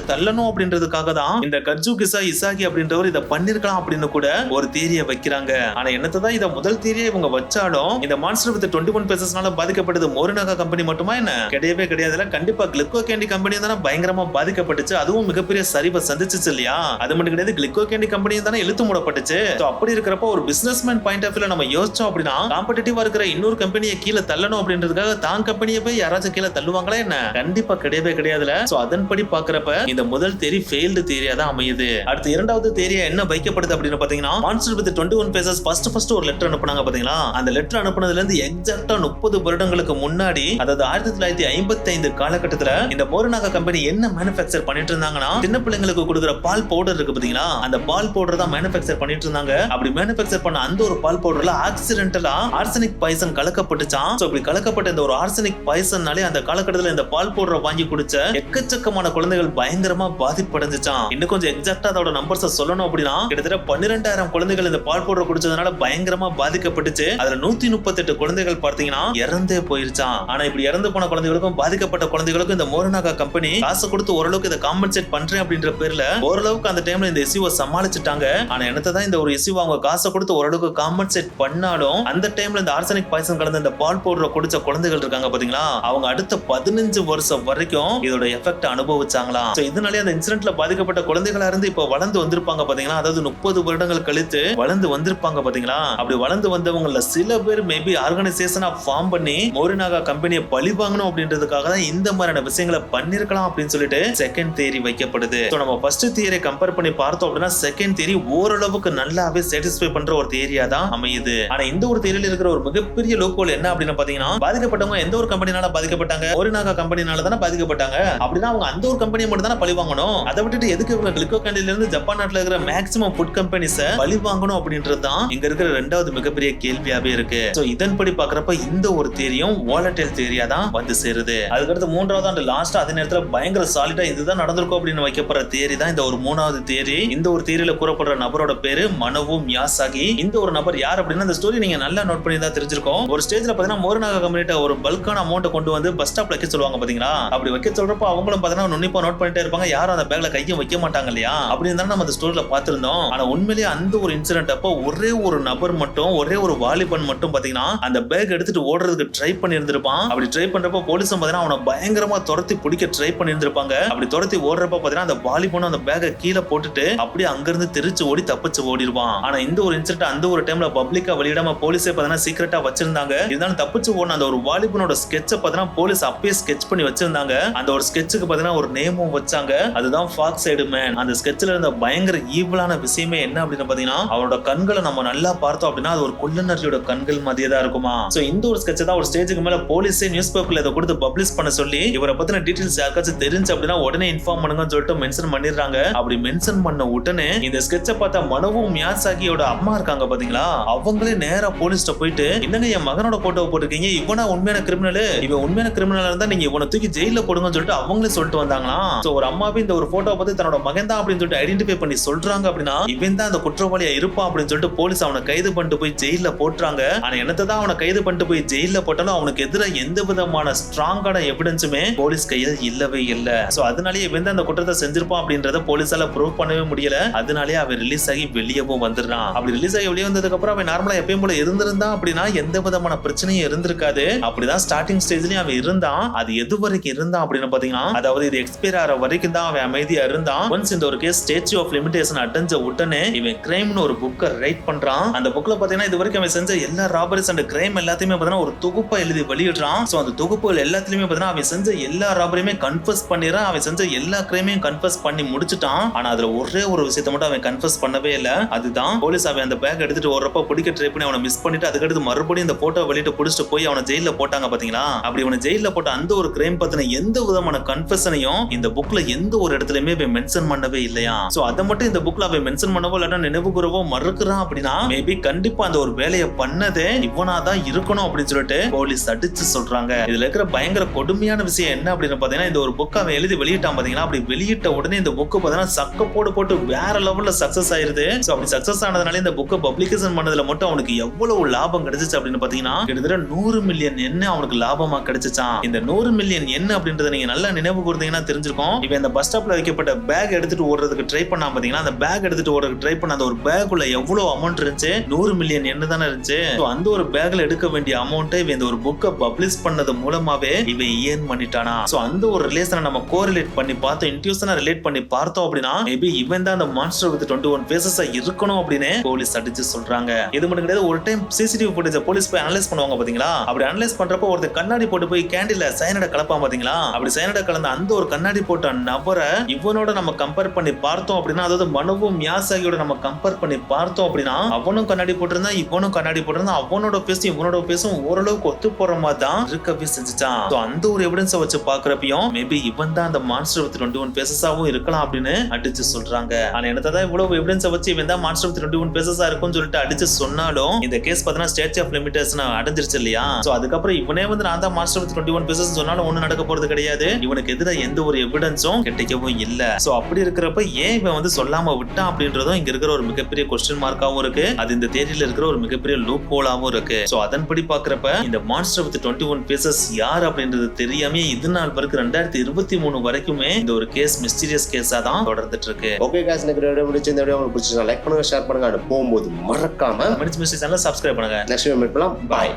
தள்ளணும் அப்படின்றதுக்காக தான் இந்த கட்சுகிசா இசாகி அப்படின்றவர் இதை பண்ணிருக்கலாம் அப்படின்னு கூட ஒரு தியரியை வைக்கிறாங்க. ஆனா என்னதான் இதை முதல் தியரியை இவங்க வச்சாலும் இந்த மான்ஸ்டர் வித் 21 பேசஸ்னால பாதிக்கப்பட்டது மோரினாகா கம்பெனி மட்டுமா என்ன? கிடையவே கிடையாதுல. கண்டிப்பா கிளிக்கோகண்டி கம்பெனி தானே பயங்கரமா பாதிக்கப்பட்டுச்சு. அதுவும் மிகப்பெரிய சரிவை சந்திச்சுச்சு இல்லையா. அது மட்டும் கிடையாது, கிளிக்கோகண்டி கம்பெனி தானே இழுத்து மூடப்பட்டுச்சு. அப்படி இருக்கிறப்ப ஒரு பிசினஸ்மேன் பாயிண்ட் ஆஃப் வியூல நம்ம யோசிச்சோம் அப்படின்னா, காம்படிட்டிவா இருக்கிற இன்னொரு கம்பெனியை கீழே தள்ளணும் அப்படின்றதுக்காக தான் கம்பெனியை போய் யாராச்சும் கீழே தள்ளுவாங்களா என்ன? கண்டிப்பா கிடையவே கிடையாதுல. சோ அதன்படி பாக்குறப்ப இந்த முதல் தேரி ஃபெயில்டு தேரியா தான் அமையுது. அடுத்து இரண்டாவது தேரியா என்ன வைக்கப்படுது அப்படின்னு பாத்தீங்கன்னா, மான்ஸ்டர் வித் 21 பேசஸ் ஃபர்ஸ்ட் ஒரு லெட்டர் அனுப்புனாங்க பாத்தீங்களா. அந்த லெட்டர் அனுப்புனதுல இருந்து எக்ஸாக்ட்டா 30 வருடங்களுக்கு முன்னாடி, அதாவது 1955 காலகட்டத்துல இந்த மோரினாகா கம்பெனி என்ன மேனுஃபேக்சர் பண்ணிட்டு இருந்தாங்கன்னா, சின்ன பிள்ளைங்களுக்கு கொடுக்குற பால் பவுடர் இருக்கு பாத்தீங்களா, அந்த பால் பவுடர் தான் மேனுஃபேக்சர் பண்ணிட்டு இருந்தாங்க. அப்படி மேனுஃபேக்சர் பண்ண அந்த ஒரு பால் பவுடர்ல ஆக்சிடென்டலா ஆர்சனிக் பாய்சன் கலக்கப்பட்டுச்சாம். சோ இப்படி கலக்கப்பட்ட இந்த ஒரு ஆர்சனிக் பாய்சன்னாலே அந்த காலகட்டத்துல இந்த பால் பவுடரை வாங்கி குடிச்ச எக்கச்சக்கமான குழந்தைகள் பயங்கரமா பாதிப்படைஞ்சுச்சாம். இன்னும் கொஞ்சம் எக்ஸாக்ட்டா அதோட நம்பர்ஸை சொல்லணும் அப்படின்னா, கிட்டத்தட்ட 12,000 குழந்தைகள் இந்த பால் பவுடர் குடிச்சதுனால பயங்கரமா பாதிக்கப்பட்டுச்சு. அதுல 138 குழந்தைகள் பார்த்தீங்கன்னா இறந்தே போயிருச்சாம். ஆனா இப்படி இறந்து போன குழந்தைகளுக்கும் பாதிக்கப்பட்ட குழந்தைகளுக்கும் இந்த மோரினாகா கம்பெனி காசு கொடுத்து ஓரளவுக்கு இதை காம்பன்சேட் பண்றேன் அப்படின்ற பேர்ல ஓரளவுக்கு அந்த டைம்ல இந்த இஷ்யூவை சமாளிச்சுட்டாங்க. ஆனா என்னதான் இந்த ஒரு இஷ்யூ அவங்க காசை கொடுத்து ஓரளவுக்கு காம்பன்சேட் பண்ணாலும், அந்த டைம்ல இந்த ஆர்சனிக் பாய்சன் கலந்த இந்த பால் பவுடரை குடிச்ச குழந்தைகள் இருக்காங்க பாத்தீங்களா, அவங்க அடுத்த 15 வருஷம் வரைக்கும் இதோட எஃபெக்ட் அனுபவிச்சாங்களாம். இதனாலே அந்த இன்சிடென்ட்ல பாதிக்கப்பட்ட குழந்தைகளா இருந்து இப்ப வளர்ந்து வந்திருப்பாங்க பாத்தீங்களா, அதாவது 30 வருடங்கள் கழித்து வளர்ந்து வந்திருப்பாங்க பாத்தீங்களா. அப்படி வளர்ந்து வந்தவங்கள சில பேர் மேபி ஆர்கனைசேஷனா ஃபார்ம் பண்ணி மோரினாகா கம்பெனியை பழி வாங்கணும் அப்படின்றதுக்காக தான் இந்த மாதிரியான விஷயங்களை பண்ணிருக்கலாம் அப்படின்னு சொல்லிட்டு செகண்ட் தியரி வைக்கப்படுது. நம்ம ஃபர்ஸ்ட் தியரியை கம்பேர் பண்ணி பார்த்தோம் அப்படின்னா, செகண்ட் தியரி ஓரளவுக்கு நல்லாவே சாட்டிஸ்ஃபை பண்ற ஒரு தியரியா தான் அமையுது. ஆனா இந்த ஒரு தியரியில இருக்கிற ஒரு மிகப்பெரிய லோக்கோல் என்ன அப்படின்னு பாத்தீங்கன்னா, பாதிக்கப்பட்டவங்க எந்த ஒரு கம்பெனினால பாதிக்கப்பட்டாங்க, மோரினாகா கம்பெனினால தானே பாதிக்கப்பட்டாங்க. அப்படின்னா அவங்க அந்த ஒரு கம்பெனியை மட்டும் தானே பழி வாங்கணும். அதை விட்டுட்டு எதுக்கு இவங்க கிளிக்கோகண்டில இருந்து ஜப்பான் நாட்டுல இருக்கிற மேக்ஸிமம் ஃபுட் கம்பெனிஸ பழி வாங்கணும் அப்படின்றது தான் இங்க இருக்கிற ரெண்டாவது மிகப்பெரிய கேள்வியாவே இருக்கு. சோ இதன்படி பாக்குறப்ப இந்த ஒரு தியரியும் வாலடைல் தியரியா தான் வந்து சேருது. அதுக்கடுத்து மூன்றாவது அண்ட் லாஸ்ட் அதே நேரத்துல பயங்கர சாலிடா இதுதான் நடந்திருக்கும் அப்படின்னு வைக்கப்படுற தியரி தான் இந்த ஒரு மூணாவது தியரி. இந்த ஒரு தியரியில கூறப்படுற நபரோட பேரு மனோவு மியாசாகி. இந்த ஒரு நபர் யார் அப்படின்னா, இந்த ஸ்டோரி நீங்க நல்லா நோட் பண்ணி தான் தெரிஞ்சிருக்கும். ஒரு ஸ்டேஜ்ல பாத்தீங்கன்னா மோரினாகா கம்பெனிட்ட ஒரு பல்கான அமௌண்ட் கொண்டு வந்து பஸ் ஸ்டாப்ல வைக்க சொல்லுவாங்க பாத்தீங்களா. அப்படி வைக்க சொல்றப்ப அவங்களும் பாத்தீங்கன்னா நுண்ணிப்பா நோட் பண்ணிட்டே இருப்பாங்க, யாரும் அந்த பேக்ல கையும் வைக்க மாட்டாங்க இல்லையா. அப்படின்னு தான் நம்ம அந்த ஸ்டோரியில பாத்திருந்தோம். ஆனா உண்மையிலேயே அந்த ஒரு இன்சிடென்ட் அப்போ ஒரே ஒரு நபர் மட்டும், ஒரே ஒரு வாலிபன் மட்டும் பாத்தீங்கன்னா அந்த பேக் எடுத்துட்டு ஓடுறதுக்கு ட்ரை பண்ணி இருந்திருப்பான். அப்படி ட்ரை பண்றப்ப போலீஸும் பாத்தீங்கன்னா அவனை பயங்கரமா துரத்தி பிடிக்க ட்ரை பண்ணி இருந்திருப்பாங்க. அப்படி துரத்தி ஓடுறப்ப பாத்தீங்கன்னா அந்த வாலிபனும் அந்த பேக்கை கீழே போட்டுட்டு அப்படியே அங்கிருந்து தெரிச்சு ஓடி தப்பிச்சு ஓடிடுவான். ஆனா இந்த ஒரு இன்சிடென்ட் அந்த ஒரு டைம்ல பப்ளிக்கா வெளியிடாம போலீஸே பாத்தீங்கன்னா சீக்கிரட்டா வச்சிருந்தாங்க. இருந்தாலும் தப்பிச்சு ஓடின அந்த ஒரு வாலிபனோட ஸ்கெட்சை பாத்தீங்கன்னா போலீஸ் அப்பயே ஸ்கெட்ச் பண்ணி வச்சிருந்தாங்க. அந்த ஒரு ஸ்கெட்சுக்கு பாத்தீங்கன்னா ஒரு நேமும் வச்சாங்க, அதுதான் ஃபாக்ஸ் சைடு மேன். அந்த ஸ்கெட்ச்ல இருந்த பயங்கர ஈவலான விஷயமே என்ன அப்படின்னு பாத்தீங்கன்னா, அவரோட கண்களை நம்ம நல்லா பார்த்தோம் அப்படின்னா அது ஒரு கொல்லுநரியோட கண்கள் மாதிரியே தான் இருக்குமா. சோ இந்த ஒரு ஸ்கெட்ச் தான் ஒரு ஸ்டேஜுக்கு மேல போலீஸே நியூஸ் பேப்பர்ல இதை கொடுத்து பப்ளிஷ் பண்ண சொல்லி, இவரை பத்தின டீடைல்ஸ் யாருக்காச்சும் தெரிஞ்சு அப்படின்னா உடனே இன்ஃபார்ம் பண்ணுங்கன்னு சொல்லிட்டு மென்ஷன் பண்ணிடுறாங்க. அப்படி மென்ஷன் பண்ண உடனே இந்த ஸ்கெட்சை பார்த்தா மனோவு மியாசாகியோட அம்மா இருக்காங்க பாத்தீங்களா, அவங்களே நேரா போலீஸ்ட போயிட்டு, என்னங்க என் மகனோட போட்டோ போட்டிருக்கீங்க, இவனா உண்மையான கிரிமினல், இவன் உண்மையான கிரிமினல் இருந்தா நீங்க இவனை தூக்கி ஜெயில போடுங்கன்னு சொல்லிட்டு அவங்களே சொல்லிட்டு வந்தாங்களாம். சோ ஒரு அம்மாவே இந்த ஒரு போட்டோ பார்த்து தன்னோட மகன் தான் அப்படின்னு சொல்லிட்டு ஐடென்டிஃபை பண்ணி சொல்றாங்க அப்படின்னா, இவன் தான் அந்த குற்றவாளியா இருப்பான் அப்படின்னு சொல்லிட்டு போலீஸ் அவனை கைது பண்ணிட்டு போய் ஜெயில போட்டுறாங்க. ஆனா என்னதான் அவனை கைது பண்ணிட்டு போய் ஜெயில போட்டாலும் அவனுக்கு எதிராக எந்த விதமான ஸ்ட்ராங்கான எவிடன்ஸுமே போலீஸ் கையில இல்லவே இல்ல. சோ அதனாலேயே இவன் தான் அந்த குற்றத்தை செஞ்சிருப்பான் அப்படின்றத போலீஸால ப்ரூவ் பண்ணவே முடியல. அதனாலேயே அவன் ரிலீஸ் ஆகி வெளியவும் வந்துடுறான். அப்படி ரிலீஸ் ஆகி வெளியே வந்ததுக்கு அப்புறம் அவன் நார்மலா எப்பயும் போல இருந்திருந்தான் அப்படின்னா எந்த விதமான பிரச்சனையும் இருந்திருக்காது. அப்படிதான் ஸ்டார்டிங் ஸ்டேஜ்லயும் அவன் இருந்தான். அது எது வரைக்கும் இருந்தான் அப்படின்னு பாத்தீங்கன்னா, அதாவது இது எக்ஸ்பயர் ஆகிற வரைக்கும் தான் அவன் அமைதியா இருந்தான். ஒன்ஸ் இந்த ஒரு கேஸ் ஸ்டேச்சு ஆஃப் லிமிடேஷன் அடைஞ்ச உடனே இவன் கிரைம்னு ஒரு புக்கை ரைட் பண்றான். அந்த புக்ல பாத்தீங்கன்னா இது வரைக்கும் அவன் செஞ்ச எல்லா ராபரிஸ் அண்ட் கிரைம் எல்லாத்தையுமே பாத்தீங்கன்னா ஒரு தொகுப்பா எழுதி வெளியிடுறான். சோ அந்த தொகுப்புகள் எல்லாத்துலயுமே பாத்தீங்கன்னா அவன் செஞ்ச எல்லா ராபரியுமே கன்ஃபஸ் பண்ணிடுறான். அவன் செஞ்ச எல்லா கிரைமையும் கன்ஃபஸ் பண்ணி முடிச்சுட்டான். ஆனா அதுல ஒரே ஒரு விஷயத்தை மட்டும் அவன் கன்ஃபஸ் பண்ணவே இல்ல. அதுதான் போலீஸ் அவன் அந்த பேக் எடுத்துட்டு ஓடுறப்ப பிடிக்க ட்ரை பண்ணி அவனை மிஸ் பண்ணிட்டு அதுக்கடுத்து மறுபடியும் இந்த போட்டோ வெளியிட்டு புடிச்சிட்டு போய் அவனை ஜெயில போட்டாங்க பாத்தீங்களா. அப்படி அவனை ஜெயில போட்ட அந்த ஒரு கிரைம் பத்தின எந்த விதமான கன்ஃபெஷனையும் இந்த புக்ல எந்த ஒரு இடத்துலயுமே மென்ஷன் பண்ணவே இல்லையா. சோ அதை மட்டும் இந்த புக்ல அவன் மென்ஷன் பண்ணவோ இல்ல நினைவு கூறவோ மறுக்கிறான் அப்படின்னா மேபி கண்டிப்பா அந்த ஒரு வேலையை பண்ணதே இவனாதான் இருக்கணும் அப்படின்னு சொல்லிட்டு போலீஸ் அடிச்சு சொல்றாங்க. இதுல இருக்கிற பயங்கர கொடுமையான விஷயம் என்ன அப்படின்னு பாத்தீங்கன்னா இந்த ஒரு புக் அவன் எழுதி வெளியிட்டான் பாத்தீங்களா. அப்படி வெளியிட்ட உடனே இந்த புக் பாத்தீங்கன்னா சக்கப்போடு போட்டு வேற லெவல்ல சக்சஸ் ஆயிருது. சோ அப்படி சக்சஸ் ஆனதுனால இந்த புக்கை பப்ளிகேஷன் பண்ணதுல மட்டும் அவனுக்கு எவ்வளவு லாபம் கிடைச்சிச்சு அப்படின்னு பாத்தீங்கன்னா கிட்டத்தட்ட 100 மில்லியன் என்ன அவனுக்கு லாபமா கிடைச்சிச்சான். இந்த 100 மில்லியன் என்ன அப்படின்றத நீங்க நல்லா நினைவு கூர்ந்தீங்கன்னா தெரிஞ்சிருக்கும். இவன் இந்த பஸ் ஸ்டாப்ல வைக்கப்பட்ட பேக் எடுத்துட்டு ஓடுறதுக்கு ட்ரை பண்ணா பாத்தீங்கன்னா அந்த பேக் எடுத்துட்டு ஓடுறதுக்கு ட்ரை பண்ண அந்த ஒரு பேக் உள்ள எவ்வளவு அமௌண்ட் இருந்துச்சு, 100 மில்லியன் என்ன தானே இருந்துச்சு. அந்த ஒரு பேக்ல எடுக்க வேண்டிய அமௌண்ட்டை இவன் இந்த ஒரு புக்கை பப்ளிஷ் பண்ணது மூலமாவே இவன் ஏர்ன் பண்ணிட்டானா. சோ அந்த ஒரு ரிலேஷனை நம்ம கோரிலேட் பண்ணி பார்த்தோம், இன்ட்யூஷனா ரிலேட் பண்ணி பார்த்தோம் அப்படின்னா மேபி இவன் தான் அந்த மான்ஸ்டர் வித் 21 ஃபேஸஸா இருக்கணும் அப்படின்னு போலீஸ் அடிச்சு சொல்றாங்க. இது மட்டும் கிடையாது, ஒரு டைம் சிசிடிவி ஃபுட்டேஜ் போலீஸ் போய் அனலைஸ் பண்ணுவாங்க பாத்தீங்களா. அப்படி அனலைஸ் பண்றப்போ ஒருத்தர் கண்ணாடி போட்டு போய் கேண்டில்ல சயனடை கலப்பான் பாத்தீங்களா. அப்படி சயனடை கலந்த அந்த ஒரு கண்ணாடி போட்ட நபரை இவனோட நம்ம கம்பேர் பண்ணி பார்த்தோம் அப்படின்னா, அதாவது மனுவும் மியாசாகியோட நம்ம கம்பேர் பண்ணி பார்த்தோம் அப்படின்னா அவனும் கண்ணாடி போட்டிருந்தா இவனும் கண்ணாடி போட்டிருந்தா அவனோட பேசும் இவனோட பேசும் ஓரளவுக்கு ஒத்து போற மாதிரி தான் இருக்கவே செஞ்சுட்டான். அந்த ஒரு எவிடன்ஸை வச்சு பாக்குறப்பையும் மேபி இவன் தான் அந்த மான்ஸ்டர் வித் 21 ஃபேஸஸாவும் இருக்கலாம் அப்படின்னு அடிச்சு சொல்றாங்க. ஆனா என்னதான் இவ்வளவு எவிடன்ஸை வச்சு இவன் தான் மான்ஸ்டர் வித் 21 ஃபேஸஸா இருக்கும்னு சொல்லிட்டு அடிச்சு சொன்னாலும் இந்த கேஸ் பார்த்தீங்கன்னா ஸ்டேச்சு ஆஃப் லிமிடேஷன் அடைஞ்சிருச்சு இல்லையா. சோ அதுக்கப்புறம் இவனே வந்து நான் தான் மான்ஸ்டர் வித் 21 ஃபேஸஸ் சொன்னாலும் ஒண்ணு நடக்க போறது கிடையாது. இவனுக்கு எதிராக எந்த ஒரு எவிடன்ஸும் கிடைக்கவும் இல்ல. சோ அப்படி இருக்கிறப்ப ஏன் இவன் வந்து சொல்லாம விட்டான் அப்படின்றதும் இங்க இருக்கிற ஒரு மிகப்பெரிய கொஸ்டின் மார்க்காவும் இருக்கு. அது இந்த தேதியில இருக்கிற ஒரு மிகப்பெரிய லூப் ஹோலாவும் இருக்கு. சோ அதன்படி பாக்குறப்ப இந்த மான்ஸ்டர் வித் 21 ஃபேஸஸ் யார் அப்படின்றது தெரியாம இது நாள் வரைக்கும் 2023 வரைக்குமே இந்த ஒரு கேஸ் மிஸ்டீரியஸ் கேஸா தான் தொடர்ந்துட்டு இருக்கு. ஓகே गाइस, இந்த வீடியோ முடிச்சு இந்த வீடியோ உங்களுக்கு பிடிச்சா லைக் பண்ணுங்க, ஷேர் பண்ணுங்க, போகும்போது மறக்காம மிஸ்டரி சேனலை சப்ஸ்கிரைப் பண்ணுங்க. நெக்ஸ்ட் வீடியோ மீட் பண்ணலாம். பை.